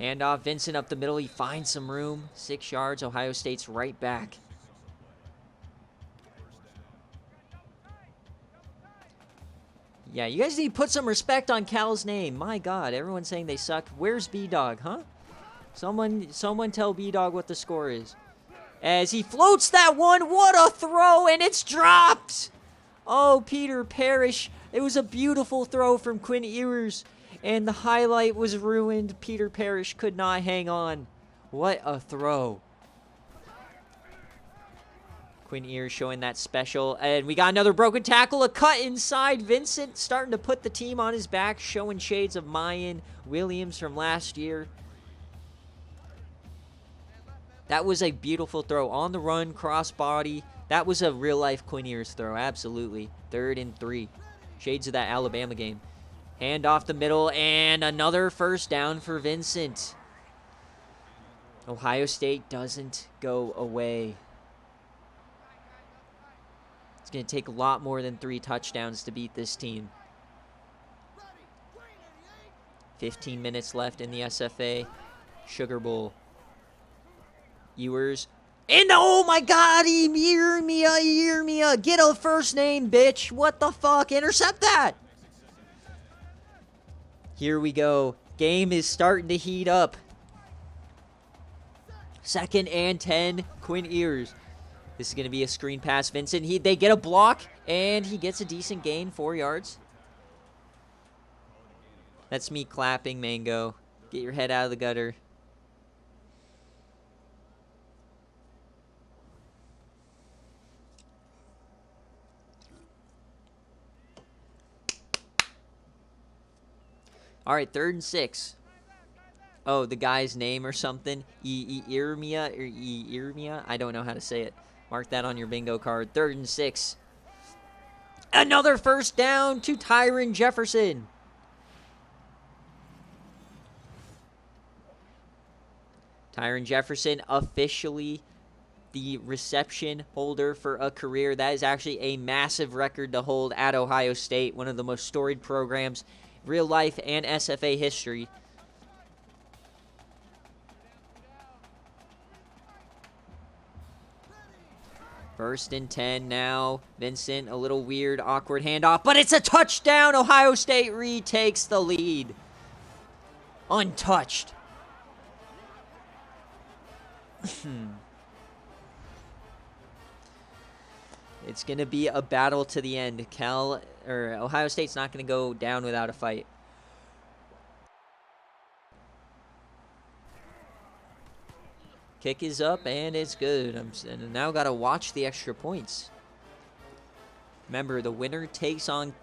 Handoff. Vincent up the middle. He finds some room. 6 yards. Ohio State's right back. Yeah, you guys need to put some respect on Cal's name. My God, everyone's saying they suck. Where's B-Dog, huh? Someone tell B-Dog what the score is. As he floats that one, what a throw, and it's dropped! Oh, Peter Parrish. It was a beautiful throw from Quinn Ewers, and the highlight was ruined. Peter Parrish could not hang on. What a throw. Quinn Ewers showing that special. And we got another broken tackle. A cut inside. Vincent starting to put the team on his back, showing shades of Mayan Williams from last year. That was a beautiful throw. On the run, crossbody. That was a real-life Quinn Ewers throw. Absolutely. 3rd and 3. Shades of that Alabama game. Hand off the middle. And another first down for Vincent. Ohio State doesn't go away. It's going to take a lot more than 3 touchdowns to beat this team. 15 minutes left in the SFA Sugar Bowl. Ewers. And oh my God, Yermia. Get a first name, bitch. What the fuck? Intercept that. Here we go. Game is starting to heat up. 2nd and 10. Quinn Ewers. This is going to be a screen pass. Vincent, they get a block, and he gets a decent gain, 4 yards. That's me clapping, Mango. Get your head out of the gutter. All right, 3rd and 6. Oh, the guy's name or something. Yermia. I don't know how to say it. Mark that on your bingo card. 3rd and 6. Another first down to Tyron Jefferson. Tyron Jefferson officially the reception holder for a career. That is actually a massive record to hold at Ohio State, one of the most storied programs, real life and SFA history. First and 10 now. Vincent, a little weird, awkward handoff, but it's a touchdown. Ohio State retakes the lead. Untouched. It's going to be a battle to the end. Ohio State's not going to go down without a fight. Kick is up, and it's good. And now got to watch the extra points. Remember, the winner takes on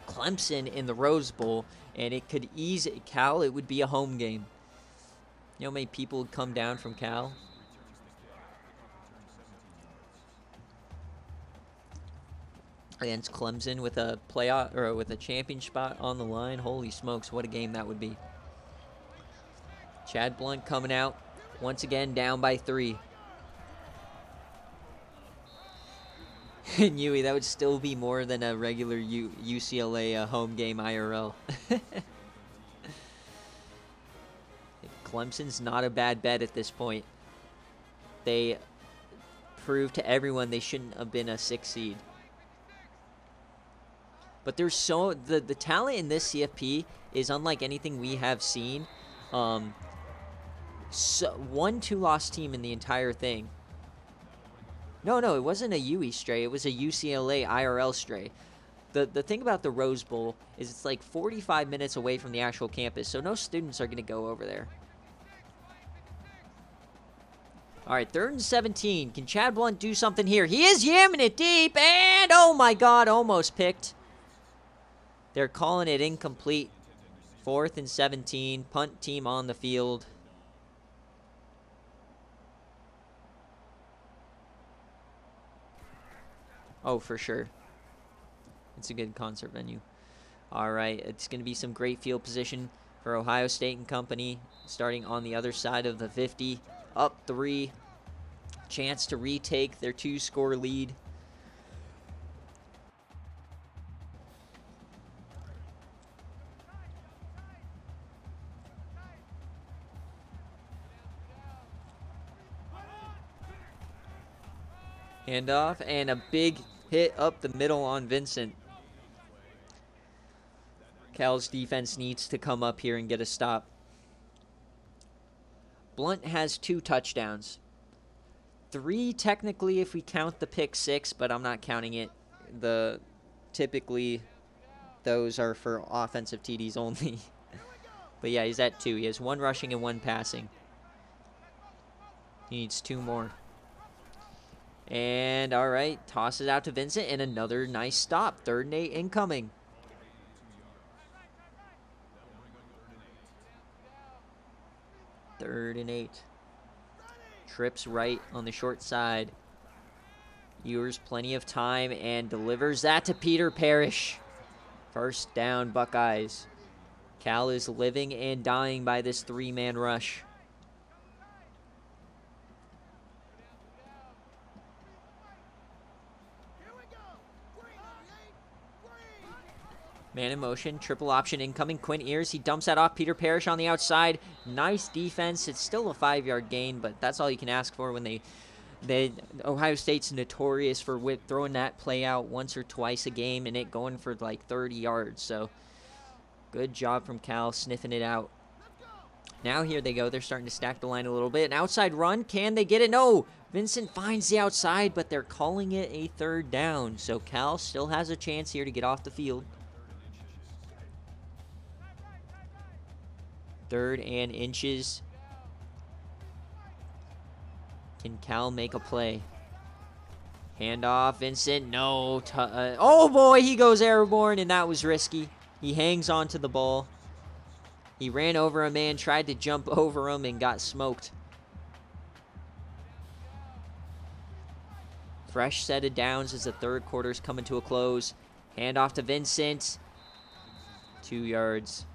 Clemson in the Rose Bowl, and it could ease Cal. It would be a home game. You know how many people would come down from Cal? Against Clemson with a playoff or with a champion spot on the line. Holy smokes, what a game that would be. Chad Blunt coming out. Once again, down by 3. Yui, that would still be more than a regular UCLA home game IRL. Clemson's not a bad bet at this point. They proved to everyone they shouldn't have been a 6 seed. But there's the talent in this CFP is unlike anything we have seen. So 1 2-loss team in the entire thing. No, it wasn't a UE stray. It was a UCLA IRL stray. The thing about the Rose Bowl is it's like 45 minutes away from the actual campus, so no students are going to go over there. All right, 3rd and 17. Can Chad Blunt do something here? He is yamming it deep, and oh my God, almost picked. They're calling it incomplete. 4th and 17. Punt team on the field. Oh, for sure. It's a good concert venue. All right, it's going to be some great field position for Ohio State and company. Starting on the other side of the 50. Up 3. Chance to retake their 2-score lead. Handoff, and a big hit up the middle on Vincent. Cal's defense needs to come up here and get a stop. Blunt has 2 touchdowns. 3 technically if we count the pick 6, but I'm not counting it. Typically those are for offensive TDs only. But yeah, he's at 2. He has 1 rushing and 1 passing. He needs 2 more. And, all right, tosses out to Vincent, and another nice stop. 3rd and 8 incoming. Third and 8. Trips right on the short side. Ewers plenty of time and delivers that to Peter Parrish. 1st down, Buckeyes. Cal is living and dying by this 3-man rush. Man in motion, triple option incoming. Quinn Ears, he dumps that off. Peter Parrish on the outside. Nice defense. It's still a 5-yard gain, but that's all you can ask for when Ohio State's notorious for throwing that play out once or twice a game and it going for like 30 yards. So good job from Cal sniffing it out. Now here they go. They're starting to stack the line a little bit. An outside run. Can they get it? No. Vincent finds the outside, but they're calling it a 3rd down. So Cal still has a chance here to get off the field. 3rd and inches. Can Cal make a play? Handoff, Vincent, no. Oh boy, he goes airborne, and that was risky. He hangs on to the ball. He ran over a man, tried to jump over him, and got smoked. Fresh set of downs as the 3rd quarter's coming to a close. Handoff to Vincent. 2 yards.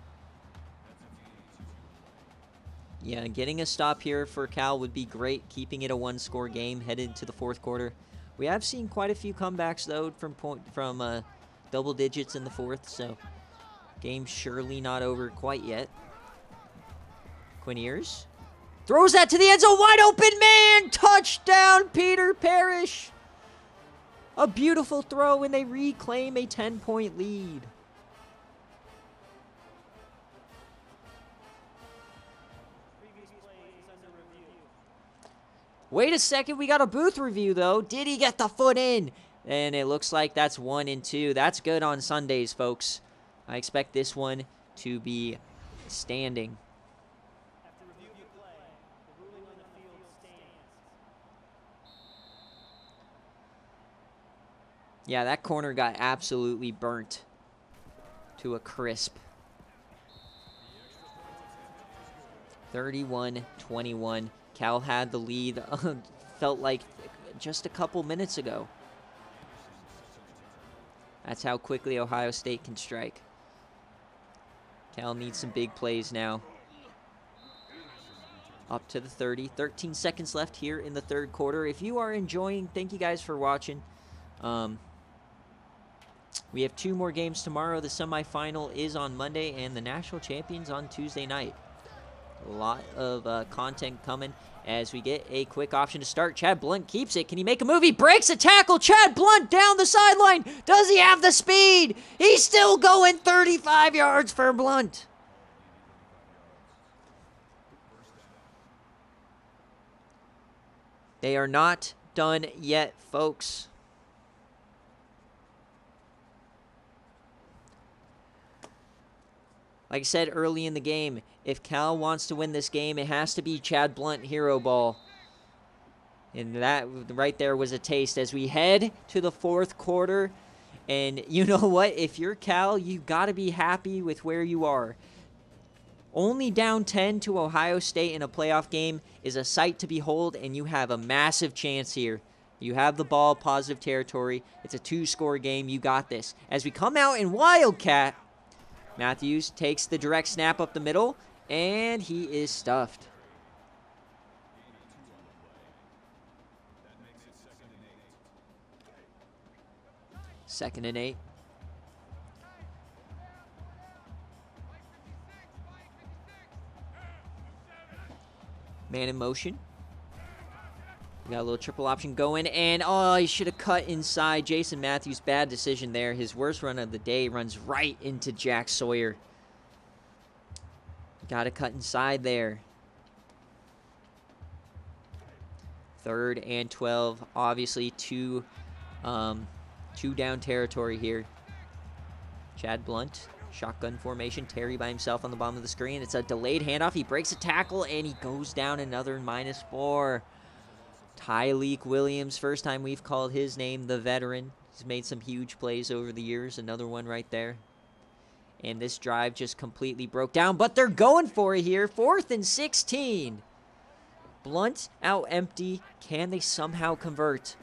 Yeah, getting a stop here for Cal would be great, keeping it a 1-score game headed to the 4th quarter. We have seen quite a few comebacks, though, from double digits in the 4th, so game's surely not over quite yet. Quinn Ears throws that to the end zone, wide open man! Touchdown, Peter Parrish! A beautiful throw, and they reclaim a 10-point lead. Wait a second, we got a booth review, though. Did he get the foot in? And it looks like that's 1 and 2. That's good on Sundays, folks. I expect this one to be standing. After review of the play, the ruling on the field stands. Yeah, that corner got absolutely burnt to a crisp. 31-21. Cal had the lead, felt like just a couple minutes ago. That's how quickly Ohio State can strike. Cal needs some big plays now. Up to the 30. 13 seconds left here in the 3rd quarter. If you are enjoying, thank you guys for watching. We have 2 more games tomorrow. The semifinal is on Monday, and the national champions on Tuesday night. A lot of content coming as we get a quick option to start. Chad Blunt keeps it. Can he make a move? He breaks a tackle. Chad Blunt down the sideline. Does he have the speed? He's still going 35 yards for Blunt. They are not done yet, folks. Like I said early in the game, if Cal wants to win this game, it has to be Chad Blunt hero ball. And that right there was a taste as we head to the 4th quarter. And you know what? If you're Cal, you got to be happy with where you are. Only down 10 to Ohio State in a playoff game is a sight to behold, and you have a massive chance here. You have the ball, positive territory. It's a 2-score game. You got this. As we come out in Wildcat, Matthews takes the direct snap up the middle, and he is stuffed. Second and 8. Man in motion. We got a little triple option going, and oh, he should have cut inside. Jason Matthews, bad decision there. His worst run of the day runs right into Jack Sawyer. Got to cut inside there. 3rd and 12. Obviously, two down territory here. Chad Blunt, shotgun formation. Terry by himself on the bottom of the screen. It's a delayed handoff. He breaks a tackle, and he goes down another -4. Tyleek Williams, first time we've called his name, the veteran. He's made some huge plays over the years. Another one right there. And this drive just completely broke down, but they're going for it here. 4th and 16. Blunt out empty. Can they somehow convert?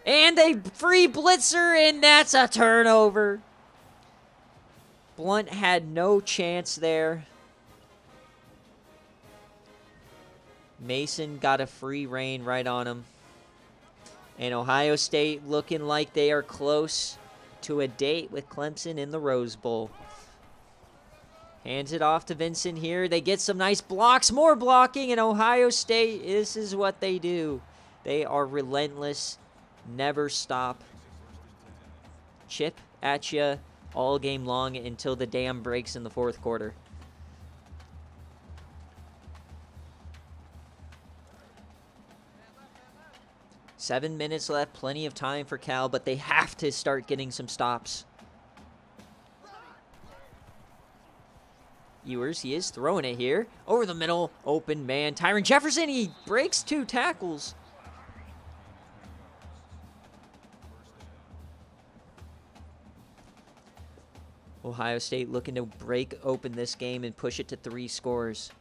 And they free blitzer, and that's a turnover. Blunt had no chance there. Mason got a free rein right on him. And Ohio State looking like they are close to a date with Clemson in the Rose Bowl. Hands it off to Vincent here. They get some nice blocks, more blocking, and Ohio State, this is what they do. They are relentless, never stop. Chip at you all game long until the dam breaks in the 4th quarter. Seven minutes left, plenty of time for Cal, but they have to start getting some stops. Ewers, he is throwing it here. Over the middle, open man. Tyron Jefferson, he breaks 2 tackles. Ohio State looking to break open this game and push it to 3 scores.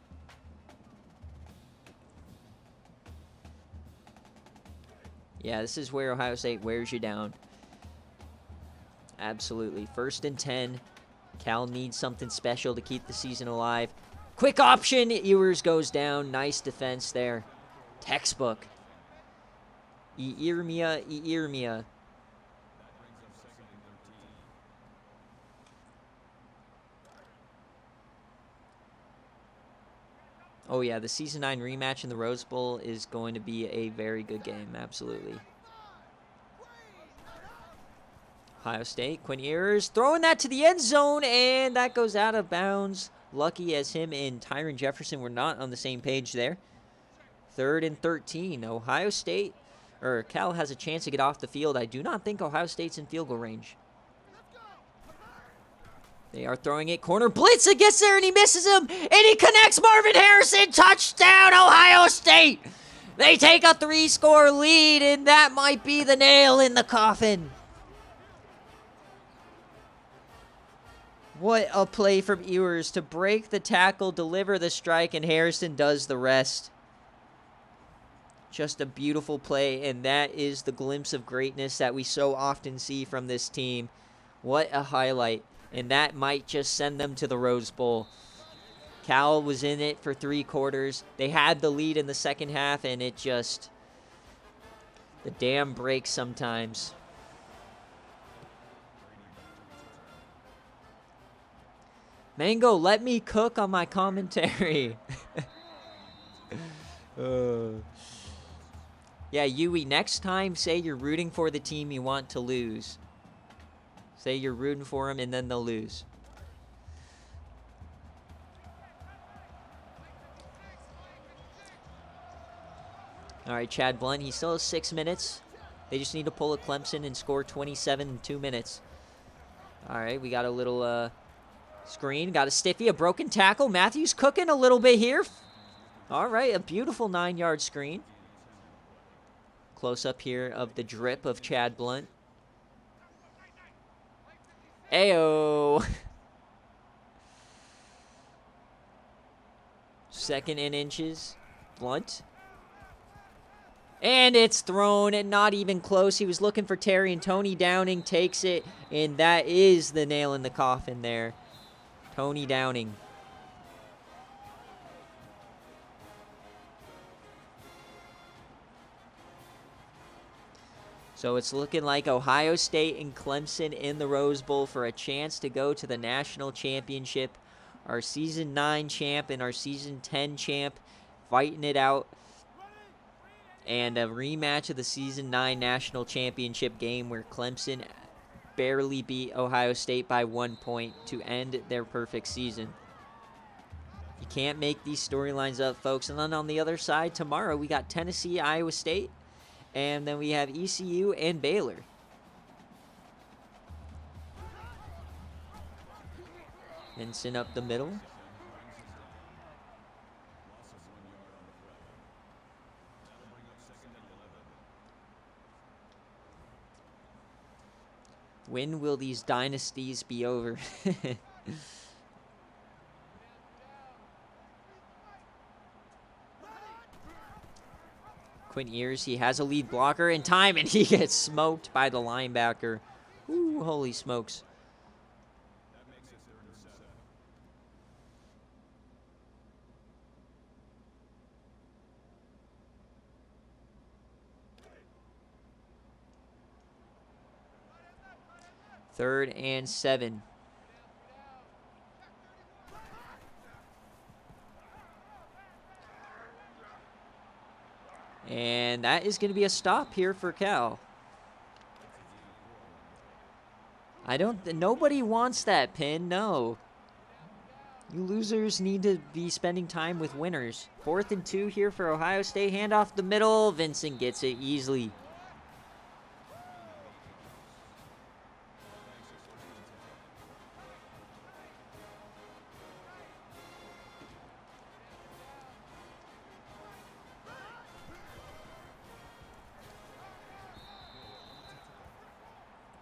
Yeah, this is where Ohio State wears you down. Absolutely. 1st and 10. Cal needs something special to keep the season alive. Quick option. Ewers goes down. Nice defense there. Textbook. Iermia. Oh, yeah, the Season 9 rematch in the Rose Bowl is going to be a very good game. Absolutely. Ohio State, Quinn Ewers throwing that to the end zone, and that goes out of bounds. Lucky as him and Tyron Jefferson were not on the same page there. 3rd and 13. Ohio State, or Cal has a chance to get off the field. I do not think Ohio State's in field goal range. They are throwing it. Corner blitz. It gets there, and he misses him. And he connects Marvin Harrison. Touchdown, Ohio State. They take a 3-score lead, and that might be the nail in the coffin. What a play from Ewers to break the tackle, deliver the strike, and Harrison does the rest. Just a beautiful play, and that is the glimpse of greatness that we so often see from this team. What a highlight. And that might just send them to the Rose Bowl. Cal was in it for 3 quarters. They had the lead in the second half, and it just... the dam breaks sometimes. Mango, let me cook on my commentary. Yeah, Yui, next time say you're rooting for the team you want to lose. Say you're rooting for them and then they'll lose. All right, Chad Blunt, he still has 6 minutes. They just need to pull a Clemson and score 27 in 2 minutes. All right, we got a little screen. Got a stiffy, a broken tackle. Matthews cooking a little bit here. All right, a beautiful 9-yard screen. Close up here of the drip of Chad Blunt. Ayo. 2nd and inches. Blunt. And it's thrown, and not even close. He was looking for Terry, and Tony Downing takes it, and that is the nail in the coffin there. Tony Downing. So it's looking like Ohio State and Clemson in the Rose Bowl for a chance to go to the national championship. Our Season 9 champ and our Season 10 champ fighting it out. And a rematch of the Season 9 national championship game where Clemson barely beat Ohio State by 1 point to end their perfect season. You can't make these storylines up, folks. And then on the other side, tomorrow we got Tennessee, Iowa State. And then we have ECU and Baylor. Vincent up the middle. When will these dynasties be over? Quinn Ears, he has a lead blocker in time, and he gets smoked by the linebacker. Ooh, holy smokes. Third and 7. And that is going to be a stop here for Cal. Nobody wants that pin, no. You losers need to be spending time with winners. 4th and 2 here for Ohio State. Hand off the middle. Vincent gets it easily.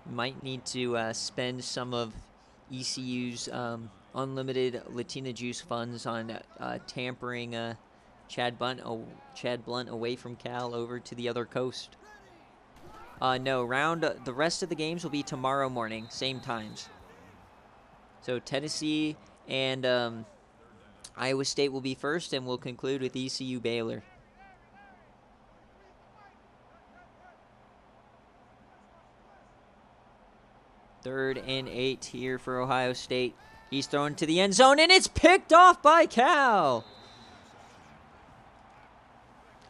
Might need to spend some of ECU's unlimited Latina Juice funds on tampering Chad Blunt away from Cal over to the other coast. No, the rest of the games will be tomorrow morning, same times. So Tennessee and Iowa State will be first, and we'll conclude with ECU Baylor. Third and 8 here for Ohio State. He's thrown to the end zone, and it's picked off by Cal.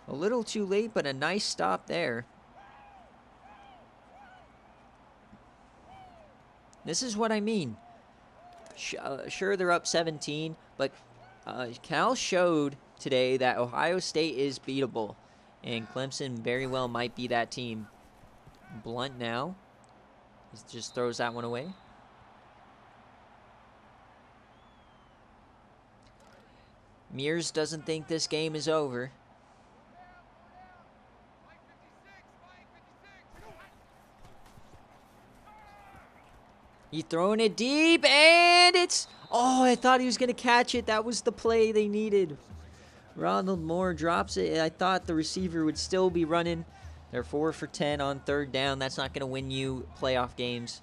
A little too late, but a nice stop there. This is what I mean. Sure, they're up 17, but Cal showed today that Ohio State is beatable, and Clemson very well might be that team. Blunt now. He just throws that one away. Mears doesn't think this game is over. He's throwing it deep, and it's... Oh, I thought he was going to catch it. That was the play they needed. Ronald Moore drops it. I thought the receiver would still be running. They're 4 for 10 on 3rd down. That's not going to win you playoff games.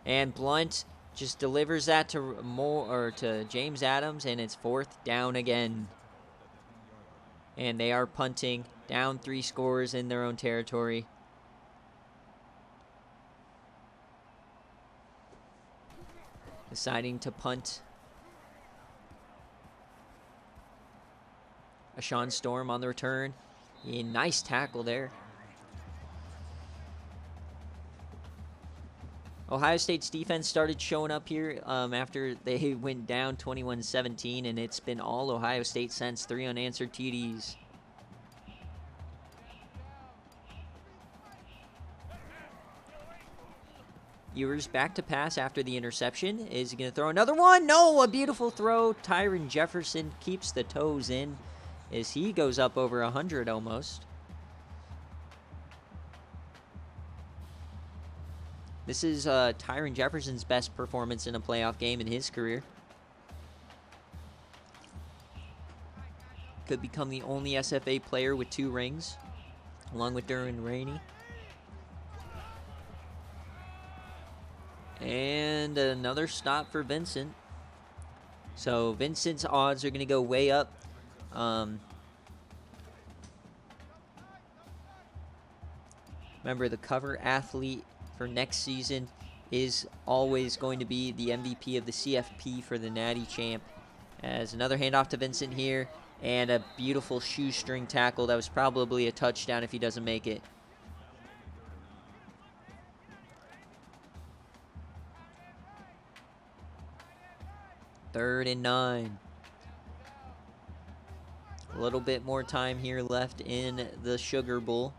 And Blunt just delivers that to James Adams, and it's 4th down again. And they are punting Down 3 scores in their own territory. Deciding to punt. A Sean Storm on the return. A nice tackle there. Ohio State's defense started showing up here after they went down 21-17, and it's been all Ohio State since. 3 unanswered TDs. Ewers back to pass after the interception. Is he going to throw another one? No, a beautiful throw. Tyron Jefferson keeps the toes in as he goes up over 100 almost. This is Tyron Jefferson's best performance in a playoff game in his career. Could become the only SFA player with 2 rings, along with Duran Rainey. And another stop for Vincent. So Vincent's odds are going to go way up. Remember, the cover athlete for next season is always going to be the MVP of the CFP for the Natty Champ. As another handoff to Vincent here, and a beautiful shoestring tackle. That was probably a touchdown if he doesn't make it. Third and 9. A little bit more time here left in the Sugar Bowl.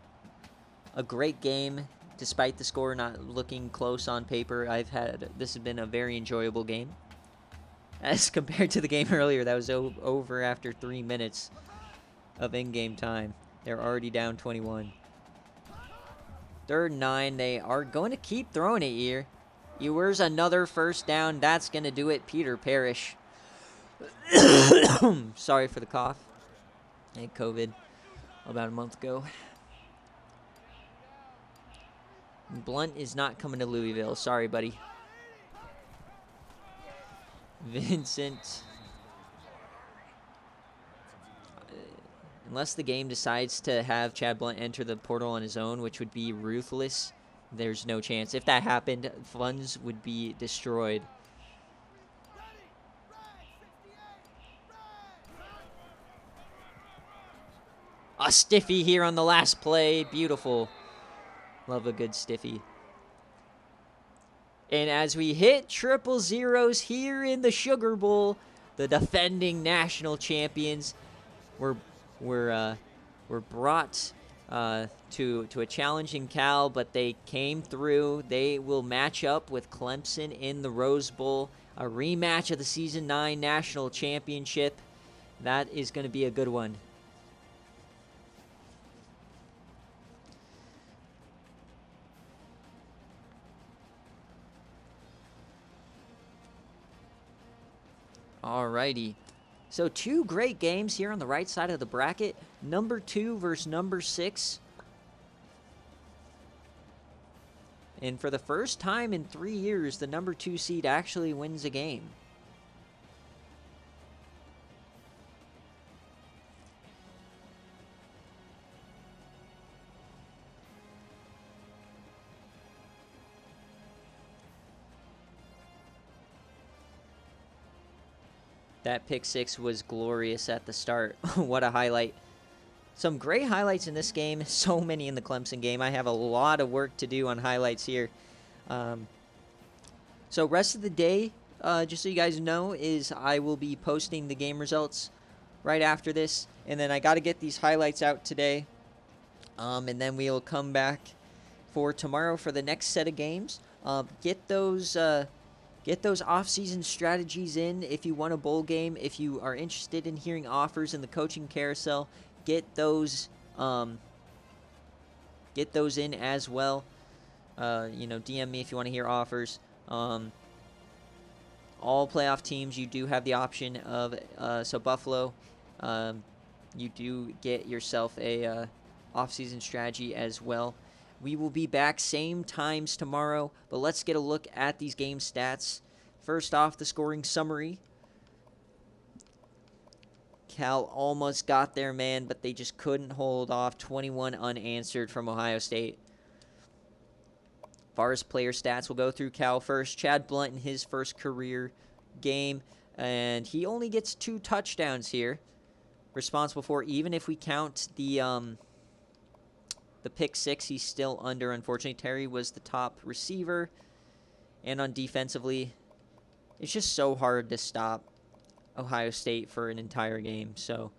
A great game, despite the score not looking close on paper. This has been a very enjoyable game. As compared to the game earlier, that was over after 3 minutes of in-game time. They're already down 21. Third and 9. They are going to keep throwing it here. Ewers, another first down. That's going to do it. Peter Parrish. Sorry for the cough. I had COVID about a month ago. Blunt is not coming to Louisville. Sorry, buddy. Vincent. Unless the game decides to have Chad Blunt enter the portal on his own, which would be ruthless, there's no chance. If that happened, funds would be destroyed. A stiffy here on the last play. Beautiful. Love a good stiffy. And as we hit triple zeros here in the Sugar Bowl, the defending national champions were brought to a challenging Cal, but they came through. They will match up with Clemson in the Rose Bowl, a rematch of the Season 9 National Championship. That is going to be a good one. Alrighty. So 2 great games here on the right side of the bracket. Number 2 versus number 6. And for the first time in 3 years, the number 2 seed actually wins a game. That pick 6 was glorious at the start. What a highlight. Some great highlights in this game. So many in the Clemson game. I have a lot of work to do on highlights here. So rest of the day, just so you guys know, is I will be posting the game results right after this. And then I got to get these highlights out today. And then we'll come back for tomorrow for the next set of games. Get those off-season strategies in if you want a bowl game. If you are interested in hearing offers in the coaching carousel, get those in as well. DM me if you want to hear offers. All playoff teams, you do have the option of so Buffalo, you do get yourself a off-season strategy as well. We will be back same times tomorrow, but let's get a look at these game stats. First off, the scoring summary. Cal almost got there, man, but they just couldn't hold off. 21 unanswered from Ohio State. As far as player stats, we'll go through Cal first. Chad Blunt in his first career game, and he only gets 2 touchdowns here. Responsible for, even if we count the pick 6, he's still under, unfortunately. Terry was the top receiver, and on defensively, it's just so hard to stop Ohio State for an entire game. So,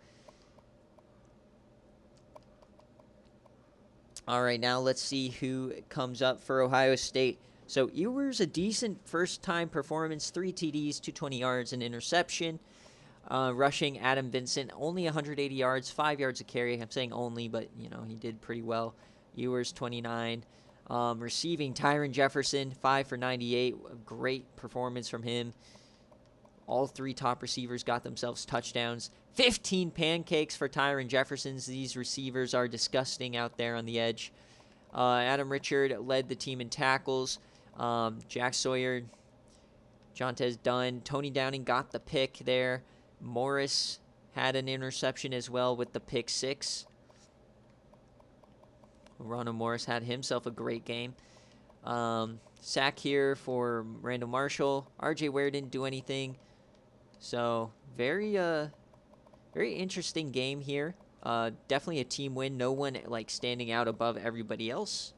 all right, now let's see who comes up for Ohio State. So Ewers, a decent first-time performance, 3 TDs, 220 yards, an interception. Rushing, Adam Vincent, only 180 yards, 5 yards a carry. I'm saying only, but, you know, he did pretty well. Ewers, 29. Receiving, Tyron Jefferson, 5 for 98. A great performance from him. All 3 top receivers got themselves touchdowns. 15 pancakes for Tyron Jefferson. These receivers are disgusting out there on the edge. Adam Richard led the team in tackles. Jack Sawyer, Jontez Dunn, Tony Downing got the pick there. Morris had an interception as well with the pick 6. Ronald Morris had himself a great game. Sack here for Randall Marshall. RJ Ware didn't do anything. So, very interesting game here. Definitely a team win. No one like standing out above everybody else.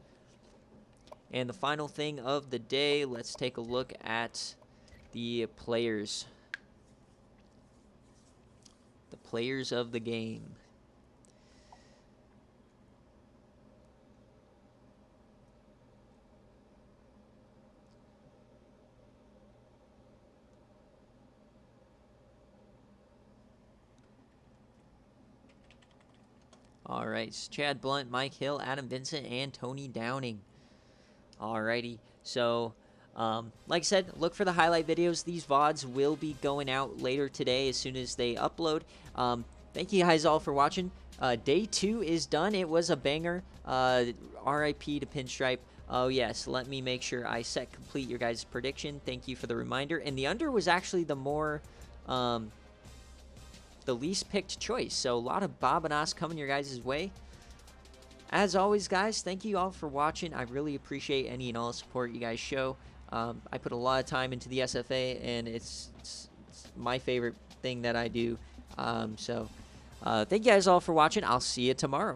And the final thing of the day, let's take a look at the players. The players of the game. All right, Chad Blunt, Mike Hill, Adam Vincent, and Tony Downing. Alrighty, so like I said, look for the highlight videos. These VODs will be going out later today as soon as they upload. Thank you guys all for watching. Day 2 is done. It was a banger. RIP to Pinstripe. Oh, yes, let me make sure I set complete your guys' prediction. Thank you for the reminder. And the under was actually the more... the least picked choice. So a lot of Bob and Os coming your guys' way. As always, guys, thank you all for watching. I really appreciate any and all support you guys show. I put a lot of time into the SFA, and it's my favorite thing that I do. So thank you guys all for watching. I'll see you tomorrow.